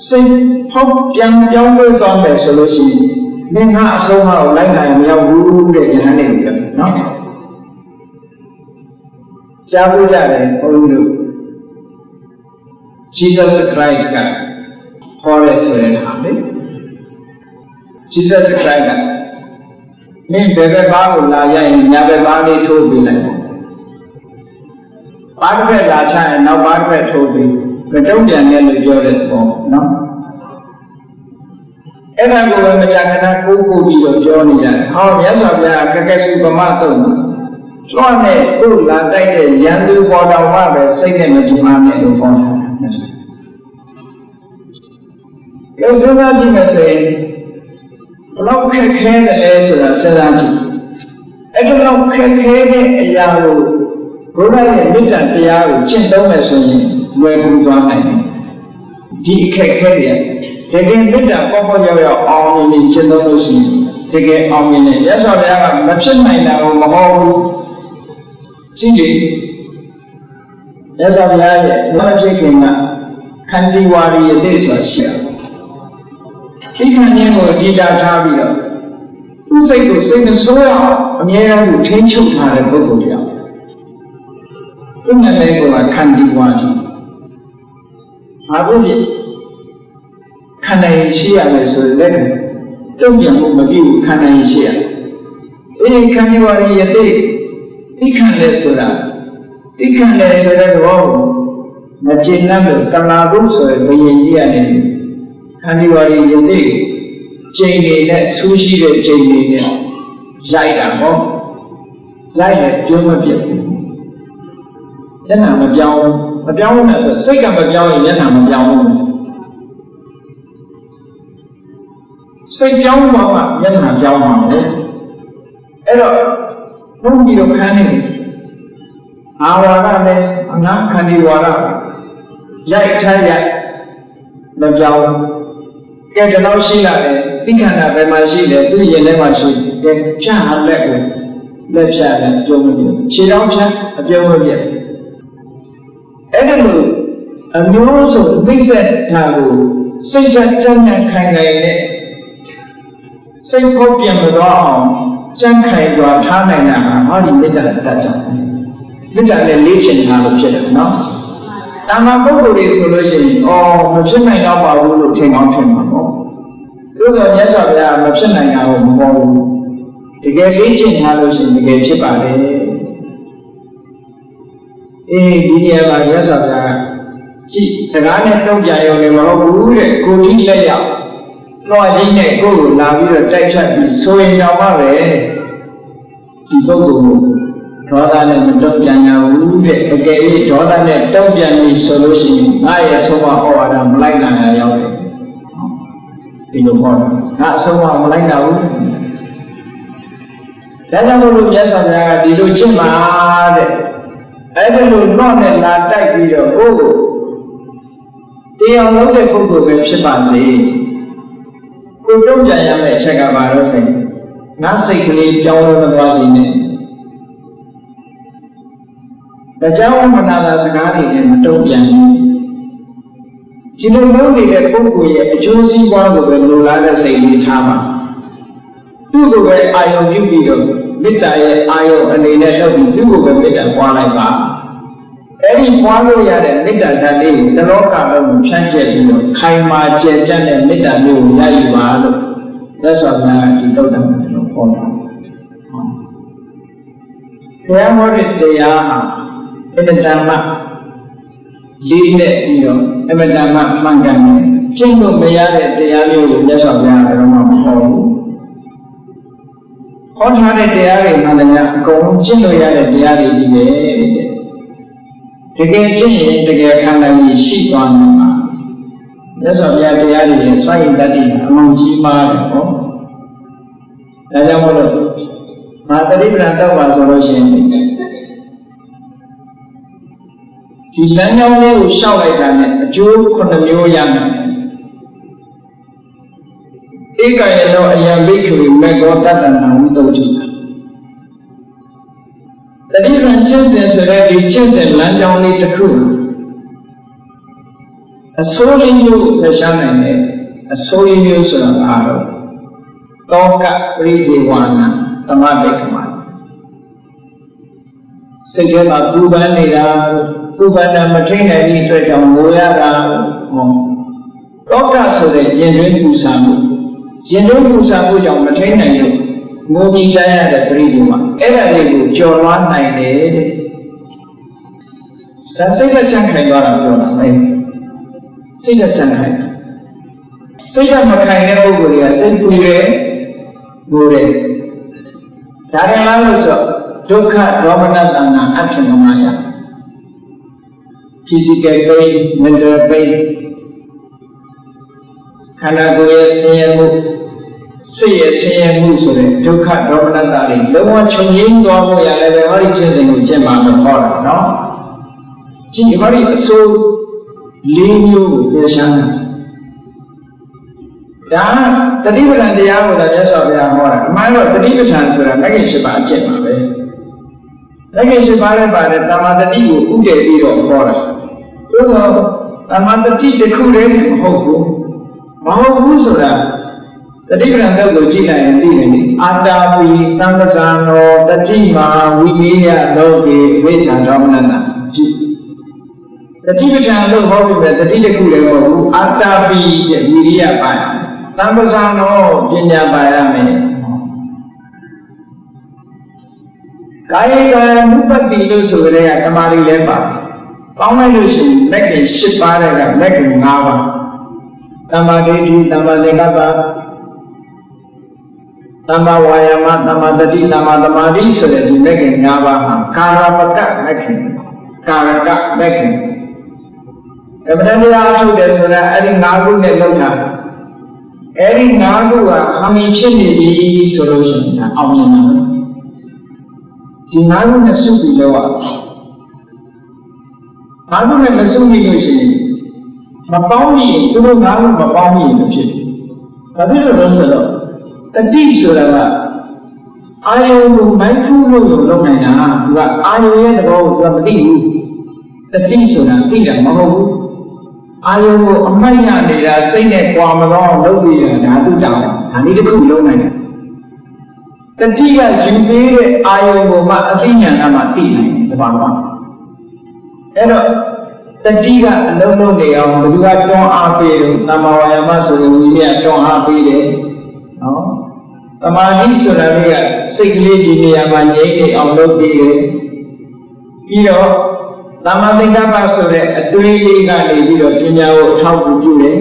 စိတ်ဖောက်ပြန်ပြောင်းလဲသွားမယ်ဆိုလို့ရှိရင်မင်းကအဆုံးအမကိုလိုက်နိုင်မရောက်ဘူးတဲ့ယဟန်နေတယ်နော်ကြားဖို့ကြတယ်ဘုန်းကြီးတို့ Jesus Christ ကခေါ်ရဲဆိုတဲ့ဟာလေ Jesus Christ ကမင်းဘယ်ဘက်ဘာကိုလာရရင်ညာဘက်ဘာလေးထိုးပေးလိုက်ဘာတစ်ဖက်လာချရင်နောက်ဘာတစ်ဖက်ထိုးပေးမတုံ့ပြန်နဲ့လို့ပြောတဲ့ပုံနော်အဲ့ဒါကိုလည်းမကြာခဏကိုးကိုပြီးတော့ပြောနေကြတယ်ဟောမြတ်စွာဘုရားကကစုပမတုံးကျွမ်းနဲ့ကိုယ်လာတိုက်တဲ့ရန်သူပေါ်တော်မှပဲစိတ်နဲ့မကြည်မှနဲ့လို့ပြောတာကဲစဉ်းစားကြည့်မယ်ဆိုရင်ဘလောက်ခက်ခဲတယ်လဲဆိုတာစဉ်းစားကြည့်အဲ့ဒီလောက်ခက်ခဲတဲ့အရာကိုဘုရားရဲ့မေတ္တာတရားကိုကျင့်သုံးမယ်ဆိုရင်လွယ်ကူသွားနိုင်တယ်ဒီအခက်ခဲတွေတကယ်မေတ္တာပေါ့ပေါ့ရောက်ရောက်အောင်မြင်ကျင့်သုံးလို့ရှိရင်တကယ်အောင်မြင်တယ်ရသော်ဘုရားကမဖြစ်နိုင်တာကိုမဟုတ်ဘူးကြည့်ကြည့်ရသော်ဘုရားရဲ့မဖြစ်ခင်ကခန္တီဝါရီရဲ့တိဆိုတာရှိတယ်ဒီခန္ဓာကိုအဓိကထားပြီးတော့သူ့စိတ်ကိုစိတ်မဆိုးအောင်အမြဲတမ်းကိုထိန်းချုပ်ထားတဲ့ပုဂ္ဂိုလ်တရားသူ့နာမည်ကခန္တီဝါရီဘာလို့လဲခန္ဓာရှိရမယ်ဆိုလက်တုံ့ပြန်မှုမပြီးဘူးခန္ဓာရှိရအဲဒီခန္တီဝါရီရဲ့တိဒီခန္ဓာဆိုတာဒီခန္ဓာဆိုတဲ့ဘောမကျင်တဲ့ကလာဘုဆိုတဲ့ဘယင်ကြီးရတယ်ခန္တီဝါရီယသိကျိန်နေနဲ့ဆူးရှိတဲ့ကျိန်နေနဲ့ရိုက်တာဟောရိုက်ရင်ကျိုးမပြတ်ဘူးမျက်နှာမပြောင်းဘူးနဲ့ဆိုစိတ်ကမပြောင်းရင်မျက်နှာမပြောင်းဘူးစိတ်ပြောင်းသွားမှမျက်နှာပြောင်းမှာလေအဲ့တော့ဘုန်းကြီးတို့ခန်းနေအာဝါဒနဲ့အနာခန္တီဝါဒရိုက်ထားရိုက်မပြောင်းကဲဒီလောက်ရှိလာတယ်ဒီခန္ဓာဘယ်မှာရှိလဲသူ့ရင်ထဲမှာရှိတယ်ဖြန့်ဟာလက်ကိုလက်ဖြတ်တယ်ပြုံးမပြခြေထောက်ဖြတ်အပြုံးမပြအဲ့ဒါလို့အမျိုးစုံသိစက်တာကိုစိတ်ကြမ်းကြမ်းခိုင်ခိုင်နဲ့စိတ်ဖောက်ပြန်မသွားအောင်ကြမ်းခိုင်စွာထားနိုင်တာဟာဟောဒီမေတ္တာတတ်တာမေတ္တာနဲ့လေ့ကျင့်ထားလို့ဖြစ်တယ်နော်တာမန်ပုဂ္ဂိုလ်တွေဆိုလို့ရှိရင်မဖြစ်နိုင်တော့ပါဘူးလို့ထင်အောင်ထင်မှာပေါ့သို့တော်မြတ်စွာဘုရားမဖြစ်နိုင်တာကိုမပေါ်ဘူးတကယ်လေ့ကျင့်ထားလို့ရှိရင်တကယ်ဖြစ်ပါလေဒီနေရာမှာမြတ်စွာဘုရားကြည့်စကားနဲ့တုံ့ပြန်ရုံနဲ့မဟုတ်ဘူးတဲ့ကိုကြည့်လက်ရောက်လွှာကြီးနဲ့ကိုယ်ကိုလာပြီးတော့တိုက်ဖြတ်ပြီးဆိုရင်တော့မှပဲဒီပုဂ္ဂိုလ်ကိုဒေါသနဲ့မတုံ့ပြန်ရဘူးတဲ့အကယ်၍ဒေါသနဲ့တုံ့ပြန်ပြီဆိုလို့ရှိရင်ငါရဲ့ဆုံးမဩဝါဒမလိုက်နိုင်ရရောက်တယ်ဒီလိုပေါ့ငါအဆုံးမမလိုက်နိုင်ဘူးဒါကြောင့်မို့လို့မြတ်စွာဘုရားကဒီလိုကျင့်ပါတဲ့အဲ့ဒီလိုတော့နဲ့လာတိုက်ပြီးတော့ကိုယ်ကိုတရားလုံးတဲ့ပုဂ္ဂိုလ်ပဲဖြစ်ပါစေကိုတုံ့ပြန်ရမယ့်အချက်ကဘာလို့ဆိုရင်ငါစိတ်ကလေးပြောင်းလဲမသွားစေနဲ့တရားဝမနာတာစကားတွေနဲ့မတုံ့ပြန်ဘူးဒီလိုလုပ်နေတဲ့ပုဂ္ဂိုလ်ရဲ့အကျိုးစီးပွားကိုပဲလိုလားတဲ့စိတ်လေးထားပါသူ့ကိုပဲအာယုံပြုပြီးတော့မေတ္တာရဲ့အာယုံအနေနဲ့လုပ်ပြီးသူ့ကိုပဲမေတ္တာပွားလိုက်ပါအဲ့ဒီပွားလို့ရတဲ့မေတ္တာဓာတ်လေးကိုတလောကလုံးဖြန့်ကျက်ပြီးတော့ခိုင်မာကျယ်ပြန့်တဲ့မေတ္တာမျိုးကိုရယူပါလို့သက်ဆောင်များဒီတုတ်တံကိုဟောတာတရားဟောတဲ့တရားဟာအမတန်မှလေးနဲ့ပြီးတော့အမတန်မှမှန်ကန်တယ်ကျင့်လို့မရတဲ့တရားမျိုးကိုမြတ်စွာဘုရားကတော့မဟောဘူးဟ ဟောထားတဲ့တရားတွေမှလည်းအကုန်လုံးကျင့်လို့ရတဲ့တရားတွေကြီးပဲတကယ်ကျင့်ရင်တကယ်ခံနိုင်ရရှိသွားမှာမြတ်စွာဘုရားတရားတွေရဲ့စွန့်ရင်တတ်တဲ့အမှန်ကြီးမားတယ်ဟောဒါကြောင့်မို့လို့မဟာသတိပ္ပံတောက်ပါဆိုလို့ရှိရင်ဒီလမ်းကြောင်းလေးကိုရှောက်လိုက်တာနဲ့အကျိုး9မျိုးရမယ်ဧကယေနောအယံဘိက္ခဝေမေဃောတတ္တနာဝိတုဒ္ဓိတတိပံကျင့်စဉ်ဆိုတဲ့ဒီကျင့်စဉ်လမ်းကြောင်းလေးတစ်ခုအစိုးရမျိုးကိုဖယ်ရှားနိုင်တဲ့အစိုးရမျိုးဆိုတာအားတော့တောကပရိဒေဝနာသမဗိက္ခမစိတ်ထဲမှာပူပန်နေတာပူပန်တာမထိန်နိုင်တဲ့အတွက်ကြောင့်ငိုရတာဟောတောကဆိုတဲ့ရင်တွင်းပူဆာမှုရင်တွင်းပူဆာမှုကြောင့်မထိန်နိုင်လို့ငိုပြီးကြရတဲ့ပရိဒေဝအဲ့ဒါတွေကိုကျော်လွှားနိုင်တယ်တဲ့ဒါစိတ်ကကြံ့ခိုင်သွားတာပြောတာပဲစိတ်ကကြံ့ခိုင်စိတ်ကမခိုင်တဲ့ပုဂ္ဂိုလ်တွေကစိတ်ပူတယ်ငိုတယ်ဒါရင်လားလို့ဆိုဒုက္ခဒေါမနတနာအထင်ကမာယ physical pain mental pain ခန္ဓာကိုယ်ရဲ့ဆင်းရဲမှုစိတ်ရဲ့ဆင်းရဲမှုဆိုတဲ့ဒုက္ခဒေါမနတတွေလုံးဝချုပ်ငြိမ်းသွားဖို့ရလည်းပဲဟောဒီကျင့်စဉ်ကိုကျင့်ပါလို့ဟောတာနော်ဒီဟောဒီအစိုး၄မျိုးကိုပြောရှာတာဒါတတိပဋ္ဌာန်တရားကိုလည်းမြတ်စွာဘုရားဟောတာအမှန်တော့တတိပဋ္ဌာန်ဆိုတာမဂ္ဂင်၈ပါးအကျင့်ပါပဲမဂ္ဂင်၈ပါးနဲ့ပါတယ်တမ္မာတတိကိုဥတည်ပြီးတော့ဟောတာသို့သောတမ္မာတတိတစ်ခုတည်းမဟုတ်ဘူးမဟုတ်ဘူးဆိုတာတတိပဋ္ဌာန်ဘက်ကိုကြည့်လိုက်ရင်သိတယ်လေအာတာပိသံဃဇာနောတတိမာဝိနိယလောကေဝိဇ္ဇာဒေါမနတကြည့်တတိပဋ္ဌာန်လို့ဟောပြီးပဲတတိတစ်ခုတည်းမဟုတ်ဘူးအာတာပိရဲ့ဝိရိယပါသံဃဇာနောပညာပါရမယ်ကာယကံမုပ္ပတိလို့ဆိုကြတဲ့ကတမာရီလည်းပါပေါင်းလိုက်လို့ရှိရင်မဂ္ဂင်၈ပါးတဲ့ကမဂ္ဂင်၅ပါးသမ္မာဒိဋ္ဌိသမ္မာသင်္ကပ္ပသမ္မာဝါယာမသမ္မာတတိသမ္မာသမာဓိဆိုတဲ့ဒီမဂ္ဂင်၅ပါးဟာကာရပကမဂ္ဂင်ကာရကမဂ္ဂင်ကမ္မဋ္ဌာန်းတရားထုတ်တယ်ဆိုတာအဲ့ဒီ၅ခုနဲ့လောက်တာအဲ့ဒီ၅ခုကဟမီဖြစ်နေပြီဆိုလို့ရှိရင်အောင်မြင်တာဒီ၅ခုနဲ့စုပြီးလောက်အောင်၅ခုနဲ့မစုပြီးလို့ရှိရင်မပေါင်းရင်သူတို့၅ခုမပေါင်းရင်မဖြစ်ဘူးဘာဖြစ်လို့လဲဆိုတော့တတိဆိုတာကအာယုံကိုမိုက်ဖူးလို့လုပ်နိုင်တာသူကအာယုံရဲ့သဘောကိုသူကမသိဘူးတတိဆိုတာသိတာမဟုတ်ဘူးအာယုံကိုအမှတ်ရနေတာစိတ်နဲ့ကြွာမတော့လုပ်ပြီးတာဒါသူတောင်းဒါနည်းတစ်ခုလုံးနိုင်တယ်တတိကယူပေးတဲ့အာယုံကိုမှအသိဉာဏ်ကမှသိနိုင်တယ်ဘာမှအဲ့တော့တတိကအလုံးလုံးနေအောင်ဘယ်သူကတွန်းအားပေးလို့သမ္မာဝါယာမဆိုရင်ဒီကတွန်းအားပေးတယ်နော်သမာဓိဆိုတာကစိတ်ကလေးဒီနေရာမှာငြိမ်နေအောင်လုပ်ပြီးတယ်ပြီးတော့သမ္မာသင်္ကပ္ပဆိုတဲ့အတွေးလေးကနေပြီးတော့ပညာကိုအထောက်အကူပြုတယ်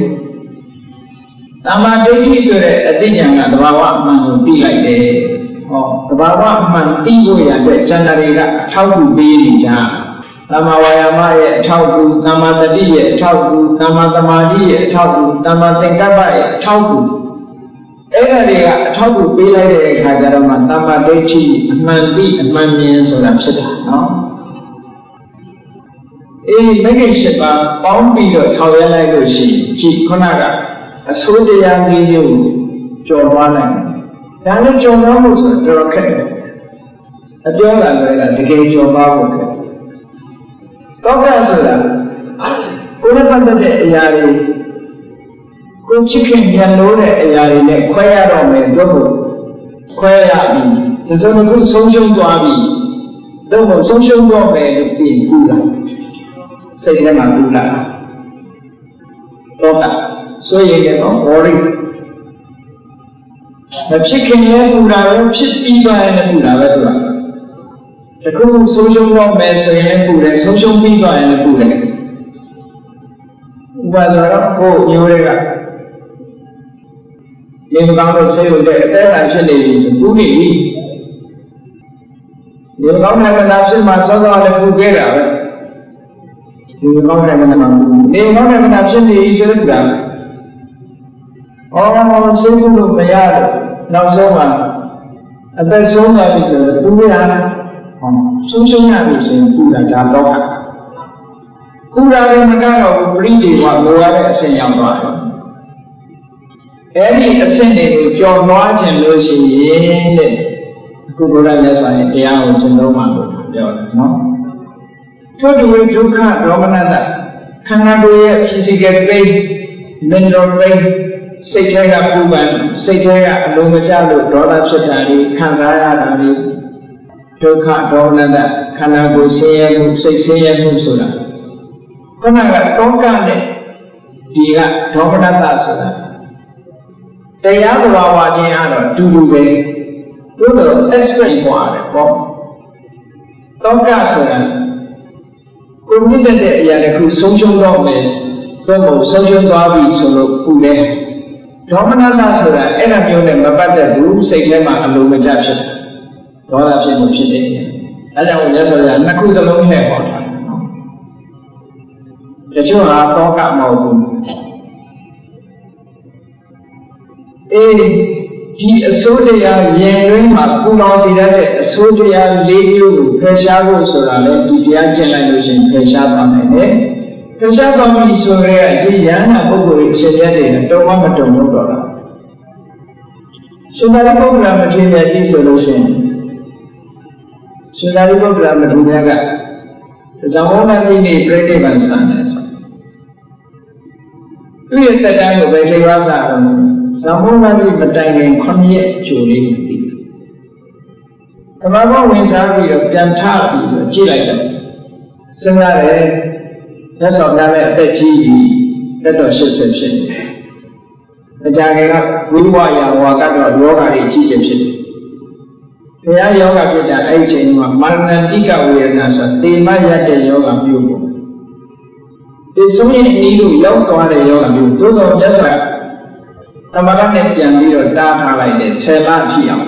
သမ္မာဒိဋ္ဌိဆိုတဲ့အသိဉာဏ်ကသဘာဝအမှန်ကိုသိလိုက်တယ်ဟောသဘာဝအမှန်သိဖို့ရတဲ့ဉာဏ်တွေကအထောက်အကူပေးနေကြသမ္မာဝါယာမရဲ့အထောက်အကူသမ္မာတတိရဲ့အထောက်အကူသမ္မာသမာဓိရဲ့အထောက်အကူသမ္မာသင်္ကပ္ပရဲ့အထောက်အကူအဲ့ဒါတွေကအထောက်အကူပေးလိုက်တဲ့အခါကျတော့မှသမ္မာဒိဋ္ဌိအမှန်သိအမှန်မြင်ဆိုတာဖြစ်တာနော်အေးမဂ္ဂင်၈ပါးပေါင်းပြီးတော့ဆောင်ရွက်လိုက်လို့ရှိရင်ကြည့်ခုနကအစိုးတရား၄မျိုးကျော်သွားနိုင်တယ်ဒါလည်းကျော်သွားမှုဆိုတော့တော်တော်ခက်တယ်အပြောတာလည်းတကယ်ကျော်သွားဖို့ခက်တောကဆိုတာကိုယ်နဲ့ပတ်သက်တဲ့အရာတွေကိုချစ်ခင်ပြန်လို့တဲ့အရာတွေနဲ့ခွဲရတော့မယ်တို့ကိုခွဲရပြီဒီစုံတစ်ခုဆုံးရှုံးသွားပြီတို့ကိုဆုံးရှုံးတော့မယ်လို့ပြင်ပူလာစိတ်ထဲမှာပူလာတောကဆိုရင်တော့ worry မဖြစ်ခင်လည်းပူတာပဲဖြစ်ပြီးသွားရင်လည်းပူတာပဲသူကတခုဆုံးရှုံးတော့မယ်ဆိုရင်လည်းပူတယ်ဆုံးရှုံးပြီးသွားရင်လည်းပူတယ်ဥပမာဆိုတော့ကိုယ်မျိုးတွေကနေမကောင်းလို့ဆေးရုံတဲ့အသက်အံဖြစ်နေပြီဆိုပူနေပြီ ဒီကောင်းတဲ့ကနာဖြစ်မှာစောစောလည်းပူခဲ့တာပဲဒီကောင်းတဲ့ကနာမှာဒီကောင်းတဲ့ကနာဖြစ်နေဆိုတဲ့ကစိတ်ကူးလို့မရတော့နောက်ဆုံးမှာအသက်ဆုံးသွားပြီဆိုတော့ပူရတာဆုံးရှုံးရပြီဆိုရင်ပူတာဒါတော့ပူတာလည်းမကတော့ပရိဒေဝလိုရတဲ့အဆင့်ရောက်သွားတယ်အဲ့ဒီအဆင့်တွေကိုကြော်လွှားခြင်းလို့ရှိရင်တဲ့အခုဘုရားမြတ်စွာဘုရားတရားကိုကျွန်တော်မှလို့ပြောတယ်နော်ထို့တူဒုက္ခဒေါမနတခန္ဓာကိုယ်ရဲ့ physical pain mental pain စိတ်ထဲကပူပန်စိတ်ထဲကအလုံးမကျလို့ဒေါသဖြစ်တာတွေခံစားရတာတွေဒုက္ခဒေါမနတခန္ဓာကိုယ်ဆင်းရဲမှုစိတ်ဆင်းရဲမှုဆိုတာခုနကတောကနဲ့ဒီကဒေါမနတဆိုတာတရားသဘာဝချင်းအဲ့တော့တူတူပဲသို့တော့ aspect ပေါ်တယ်ပေါ့တောကဆိုတာကိုမြင့်တဲ့အရာတစ်ခုဆုံးရှုံးတော့မယ်တော့မဟုတ်ဆုံးရှုံးသွားပြီဆိုလို့ပူတယ်ဒေါမနတဆိုတာအဲ့ဒါမျိုးနဲ့မပတ်သက်ဘူးစိတ်ထဲမှာအလိုမကျဖြစ်တယ်ဒေါသဖြစ်မှုဖြစ်တယ်အဲကြောင့်ရသော်ရနှစ်ခုသလုံးထည့်ပေါ်တာတချို့ဟာတောကမဟုတ်ဘူးဒီအစိုးတရားရင်တွင်းမှာပူလောင်စေတဲ့အစိုးတရား၄မျိုးကိုဖယ်ရှားဖို့ဆိုတာလေဒီတရားကျင့်လိုက်လို့ရှိရင်ဖယ်ရှားသွားနိုင်တယ်ဖယ်ရှားသွားပြီဆိုရဲဒီယန္တာပုဂ္ဂိုလ်ရဲ့အချက်ပြတဲ့တော့မတုံလို့တော့တာရှင်သာရိပုတ္တရာမထေရကြီးဆိုလို့ရှိရင်ရှင်သာရိပုတ္တရာမထေရကဇောင်းဝနမိနေပြိဋိဘံဆန်တယ်ဆိုသူရဲ့တက်တန်းကိုပဲချိန်သွားစားအောင်ဇောင်းဝနမိမတိုင်ခင်9ရက်ကြိုလေးကိုပြီးကမ္ဘာပေါ်ဝင်စားပြီးတော့ပြန်ထပြီးတော့ကြည့်လိုက်တယ်စဉ်းစားတယ်မြတ်စွာဘုရားရဲ့အသက်ကြီးပြီးတက်တော်80ဖြစ်တယ်။အကြခင်ကဝိဝါယဝါကတော့ယောဂါတွေကြီးကြီးဖြစ်တယ်။ဘုရားယောဂဖြစ်တာအဲ့ဒီအချိန်မှာမာရဏတိကဝေဒနာဆိုတေမရတဲ့ယောဂမျိုးပေါ့။ဒီဆုံးရင်အီးလို့ရောက်သွားတဲ့ယောဂမျိုးသို့တော်မြတ်စွာသမထနဲ့ပြန်ပြီးတော့တားထားလိုက်တယ်10လဖြစ်အောင်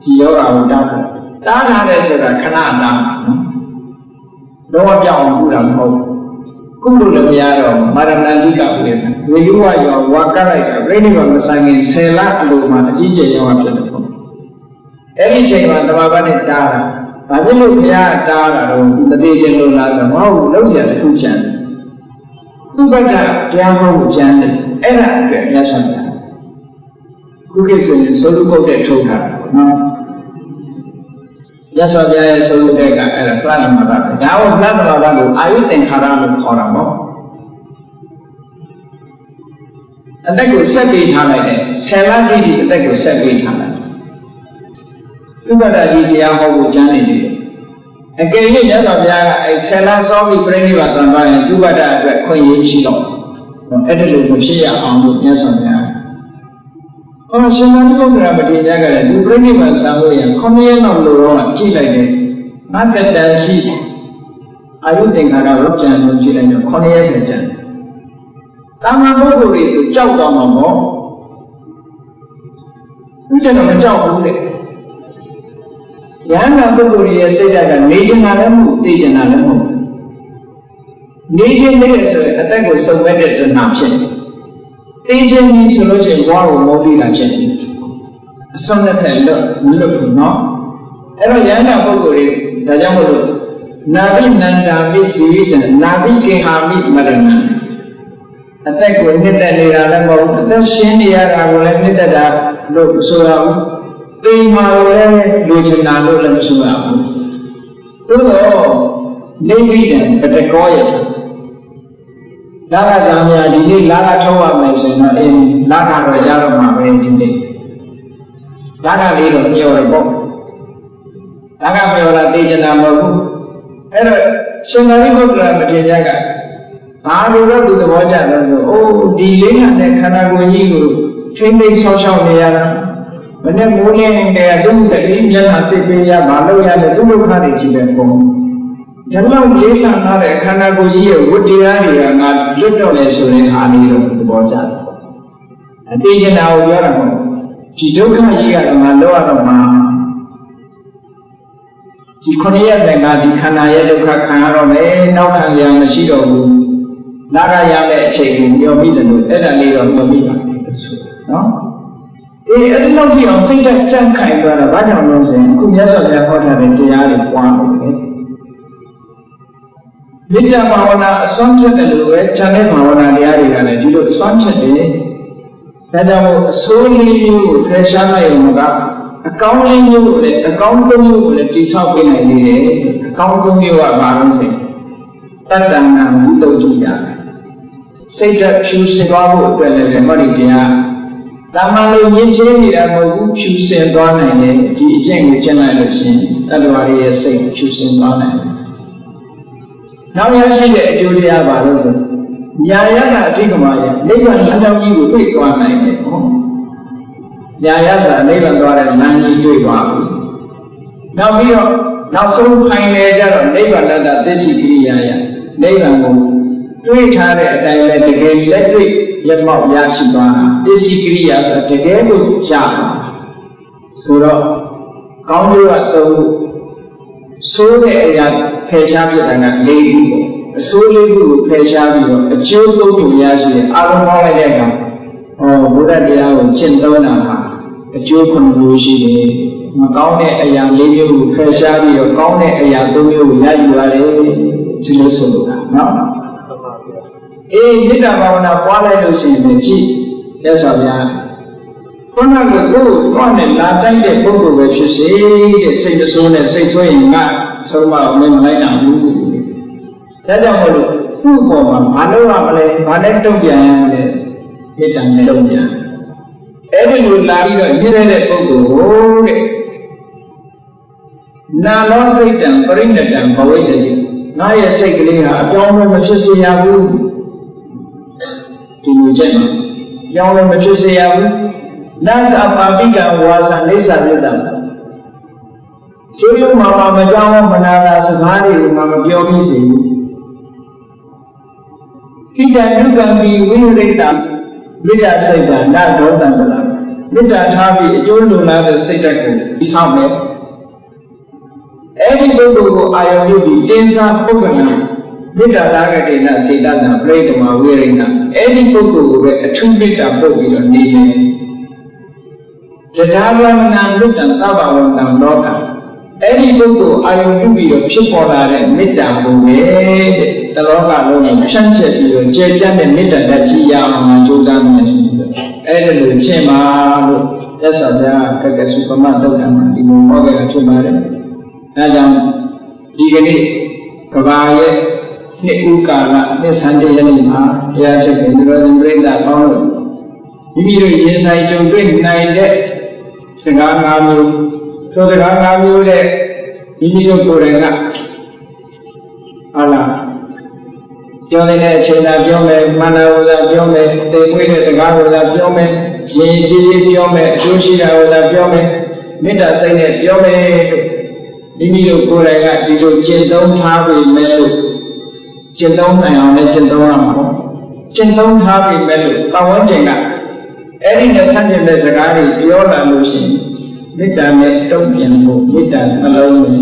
ဒီယောဂကိုတားထားတယ်ဆိုတာခဏတားနော်။တော့ပြောင်းအောင်ပြုတာမဟုတ်ဘူး။ကုလို့လည်းမရတော့မာရဏတိကဝေဒနာဝေယဝယောဝါကရိုက်တာပြိဋိဘံမဆိုင်ခင်10လအလိုမှာအကြီးကျယ်ယောဂဖြစ်တယ်ပေါ့။အဲ့ဒီချိန်မှာတမဘတ်နဲ့တားတာဘာဖြစ်လို့ဘုရားတားတာတော့မသိခြင်းလို့လားဆိုတော့မဟုတ်ဘူးလုံးเสียတစ်ခုချမ်းသူ့ဘက်ကတရားဟောကိုချမ်းတယ်အဲ့ဒါအတွက်ရရှိတာခုခေတ်ဆိုရင်သုဘုတ်တဲ့ထုတ်တာနော်ရသော်ပြရဲ့သုဘုတ်တဲ့ကအဲ့ဒါပလတ်မတာပဲဒါကိုပလတ်မတာကိုအာယုသင်္ခါရလို့ခေါ်တာပေါ့အတက်ကိုဆက်ပေးထားလိုက်တယ်ဆယ်လတိတိအတက်ကိုဆက်ပေးထားလိုက်ဥပဒကြီးတရားဟောဖို့ကျမ်းနေတယ်အကယ်၍မြတ်စွာဘုရားကအဲဆယ်လစောပြီးပြိဋိဘံဆံသွားရင်ဥပဒအတွက်ခွင့်ရရှိတော့အဲ့ဒါလိုမဖြစ်ရအောင်လို့မြတ်စွာဘုရားရှင်သာရိပုတ္တရာမထေရကလည်းဒီပြိဋိဘံဆံလို့ရ9ရက်လောက်လို့တော့ကြည့်လိုက်တယ်ငါတက်တန်ရှိအာယုသင်္ခါရဝဋ္ဌာန်ကိုကြည့်လိုက်တော့9ရက်ပဲကျန်တာမန်ပုဂ္ဂိုလ်တွေဆိုကြောက်တော့မှာပေါ့သူကျတော့မကြောက်ဘူးလေယန္တာပုဂ္ဂိုလ်ရဲ့စိတ်ဓာတ်ကနေကျင်တာလည်းမဟုတ်သိကျင်တာလည်းမဟုတ်နေခြင်းနဲ့ဆိုရင်အသက်ကိုစုံမဲ့တဲ့တဏှာဖြစ်တယ်သိခြင်းကြီးဆိုလို့ရှိရင်ဘဝကိုမောတိတာဖြစ်တယ်အဆုံးနဲ့ဖက်လွတ်မလွတ်ဘူးเนาะအဲ့တော့ယန္တာပုဂ္ဂိုလ်တွေဒါကြောင့်မို့လို့နာဘိနန္တာမိဇီဝိတံနာဘိကေဟာမိမရဏံအသက်ကိုနှစ်သက်နေတာလည်းမဟုတ်အသက်ရှင်နေရတာကိုလည်းနှစ်သက်တာလို့ဆိုရအောင်သိမှလည်းလူချင်တာလို့လည်းမဆိုရဘူးသို့တော့နေပြီးတယ်ပတကောရဲ့လာကကြောင့်များဒီနေ့လာကထုတ်ရမယ်ဆိုရင်တော့လာကတော့ရတော့မှာပဲဒီနေ့လာကလေးတော့ပြောရပေါ့လာကပြောတာသိချင်တာမဟုတ်ဘူးအဲ့တော့ရှင်သာရိပုတ္တရာမထေရကဘာလို့တော့ဒီသဘောကျလဲဆိုအိုးဒီလေးနဲ့ခန္ဓာကိုယ်ကြီးကိုထိမ့်သိမ်းဆောက်ရှောက်နေရတာမနေ့မိုးလင်းနေတဲ့ဒုက္ခတိမျက်နှာသိပေးရမလို့ရတဲ့ဒုက္ခတွေကြီးတဲ့ပုံဒါလောက်လေးခံထားတဲ့ခန္ဓာကိုယ်ကြီးရဲ့ဝတ္တရားတွေကငါလွတ်တော့လေဆိုရင်အာနေတော့သဘောကျတယ်အတိကျနာကိုပြောတာမဟုတ်ဒီဒုက္ခကြီးကတော့ငါလောက်ရတော့မှာဒီ ဒီခொနည်းရဲ့ကဒီခန္ဓာရဲ့ဒုက္ခခံရတော့မယ်နောက်ခံရမရှိတော့ဘူးနာဂရမယ့်အချိန်ကိုမျှော်မိတယ်လို့အဲ့ဒါလေးတော့မျှော်မိပါနော်အဲ့ဒီလောက်ကြည့်အောင်စိတ်ဓာတ်ကြံ့ခိုင်သွားတာဘာကြောင့်လဲဆိုရင်အခုမြတ်စွာဘုရားဟောထားတဲ့တရားတွေပွားလို့လေမေတ္တာဘာဝနာအစွမ်းချက်တယ်လို့ပဲဉာဏ်နဲ့ဘာဝနာတရားတွေကလည်းဒီလိုအစွမ်းချက်တယ်ဒါကြောင့်မို့အစိုးလေးမျိုးကိုဖယ်ရှားလိုက်အောင်ကအကောင်းလေးမျိုးကိုလည်းအကောင်းသုံးမျိုးကိုလည်းတိဆောက်ပေးနိုင်နေတယ်အကောင်းသုံးမျိုးကဘာလို့ဆိုရင်တတ္တနာဝိတုဒ္ဓိယစိတ်ဓာတ်ဖြူစင်သွားဖို့အတွက်လည်းဓမ္မတိတရားတာမန်လိုညင်ချင်းနေတာမဟုတ်ဘူးဖြူစင်သွားနိုင်တယ်ဒီအကျင့်ကိုကျင့်လိုက်လို့ရှိရင်တတ္တဝါရဲ့စိတ်ဖြူစင်သွားနိုင်တယ်နောက်ရရှိတဲ့အကျိုးတရားပါလို့ဆိုညာယကအဓိကမာယနိဗ္ဗာန်လမ်းကြောင်းကြီးကိုတွေ့သွားနိုင်တယ်ဟောညာယဆိုတာနိဗ္ဗာန်သွားတဲ့လမ်းကြီးတွေ့သွားပြီနောက်ပြီးတော့နောက်ဆုံးခိုင်လေကြတော့နိဗ္ဗာန်တ္တသစ္စိကိရိယာယနိဗ္ဗာန်ကိုတွေးထားတဲ့အတိုင်းပဲတကယ်လက်တွေ့ရက်မောက်ရရှိသွားတာသစ္စိကိရိယာဆိုတာတကယ်လို့ရတာဆိုတော့ကောင်းကျိုးကသုံးခုဆိုးတဲ့အရာဖယ်ရှားပြတာက၄ခုပေါ့အဆိုးလေးခုကိုဖယ်ရှားပြီးတော့အကျိုးသုံးခုရရှိတဲ့အာရုံပေါင်းလိုက်တဲ့အခါဘုရားတရားကိုကျင့်သုံးတာဟာအကျိုးခုနှစ်ခုရှိတယ်မကောင်းတဲ့အရာ၄မျိုးကိုဖယ်ရှားပြီးတော့ကောင်းတဲ့အရာ၃မျိုးကိုရယူရတယ်ဒီလိုဆိုလိုတာနော်မေတ္တာဘာဝနာပွားလိုက်လို့ရှိရင်ကြည့်ရသော်ဗျာခုနကကိုယ်တော့နဲ့လာတိုက်တဲ့ပုဂ္ဂိုလ်ပဲဖြစ်စေတဲ့စိတ်ဆိုးနဲ့စိတ်ဆိုးရင်ကဆုံးမအောင်မလိုက်နိုင်ဘူးဒါကြောင့်မို့လို့သူ့ပေါ်မှာမလုပ်ရမလဲဘာနဲ့တုံ့ပြန်ရမလဲမေတ္တာနဲ့တုံ့ပြန်အဲ့ဒီလိုလာပြီးတော့ရည်ရတဲ့ပုဂ္ဂိုလ်တဲ့နာလောစိတ်တံပရိဏတံဘဝိတ္တိငါရဲ့စိတ်ကလေးဟာအပြောင်းလဲမဖြစ်စေရဘူးဒီလိုကြည့်မှာပြောင်းလဲမဖြစ်စေရဘူးနသပါပိကံဝါစာနေသပြတ္တကျွေးမှာမကြောင်းမနာတာစကားတွေကိုမှမပြောမိစေဘူးခိတံယုကံပိဝိရိတံမေတ္တာစိတ်ကနာဒေါသံတလားမေတ္တာထားပြီးအကျိုးလိုလားတဲ့စိတ်ဓာတ်ကိုဒီဆောင်မယ်အဲ့ဒီပုဂ္ဂိုလ်ကိုအာရုံပြုပြီးတင်းစားပုဂ္ဂနာမေတ္တာလာကတိနာစေတနာပြိဋ္ဌမဝိရိဏအဲ့ဒီပုဂ္ဂိုလ်ကိုပဲအထူးမေတ္တာပို့ပြီးတော့နေတယ်တရားဝမနာမေတ္တာသဗ္ဗဝန္တံလောကအဲ့ဒီပုဂ္ဂိုလ်အာယုံပြုပြီးတော့ဖြစ်ပေါ်လာတဲ့မေတ္တာကိုပဲတဲ့တလောကလုံးကိုဖြန့်ကျက်ပြီးတော့ကျေပြတ်တဲ့မေတ္တာတကြီးရအောင်ကြိုးစားနေတယ်ဆိုပြီးတော့အဲ့ဒါလိုရှင်းပါလို့သက်သာပြကကစုပမတုတ်တံမှာဒီလိုဟောခဲ့တာဖြစ်ပါတယ်အဲကြောင့်ဒီကနေ့ကဘာရဲ့နှစ်ဦးကာလနှစ်ဆန်းတရနေ့မှာတရားချက်ကိုဒီလိုသင်္ပြိဿပေါင်းလို့မိမိတို့ရင်ဆိုင်ကြုံတွေ့နိုင်တဲ့စကား၅မျိုးဆိုစကား၅မျိုးတဲ့မိမိတို့ကိုယ်တိုင်ကဟုတ်လားပြောတဲ့အချိန်သာပြောမယ်မန္တဝဇာပြောမယ်တေမွေးတဲ့စကားကိုသာပြောမယ်ရင်ကြီးကြီးပြောမယ်အကျိုးရှိတာကိုသာပြောမယ်မေတ္တာစိတ်နဲ့ပြောမယ်မိမိတို့ကိုယ်တိုင်ကဒီလိုကျင့်သုံးထားပြီမဲ့လို့ကျင့်သုံးနိုင်အောင်လည်းကျင့်သုံးရမှာပေါ့ကျင့်သုံးထားပြီမဲ့လို့ပတ်ဝန်းကျင်ကအဲ့ဒီနဲ့ဆက်ပြတဲ့စကားတွေပြောလာလို့ရှိရင်မေတ္တာနဲ့တုံ့ပြန်ဖို့မေတ္တာနှလုံးကို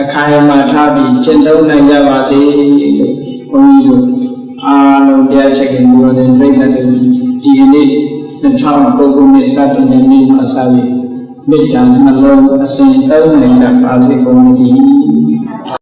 အခိုင်အမာထားပြီးကျင့်သုံးနိုင်ကြပါစေလို့ဘုန်းကြီးတို့အားလုံးတရားချက်ကဘုရားသင်ပြိတ္တတွေဒီနေ့2009ခုနှစ်စတင်တဲ့နေ့မှာစပြီးမေတ္တာနှလုံးအစဉ်သုံးနိုင်ကြပါစေကုန်သတည်း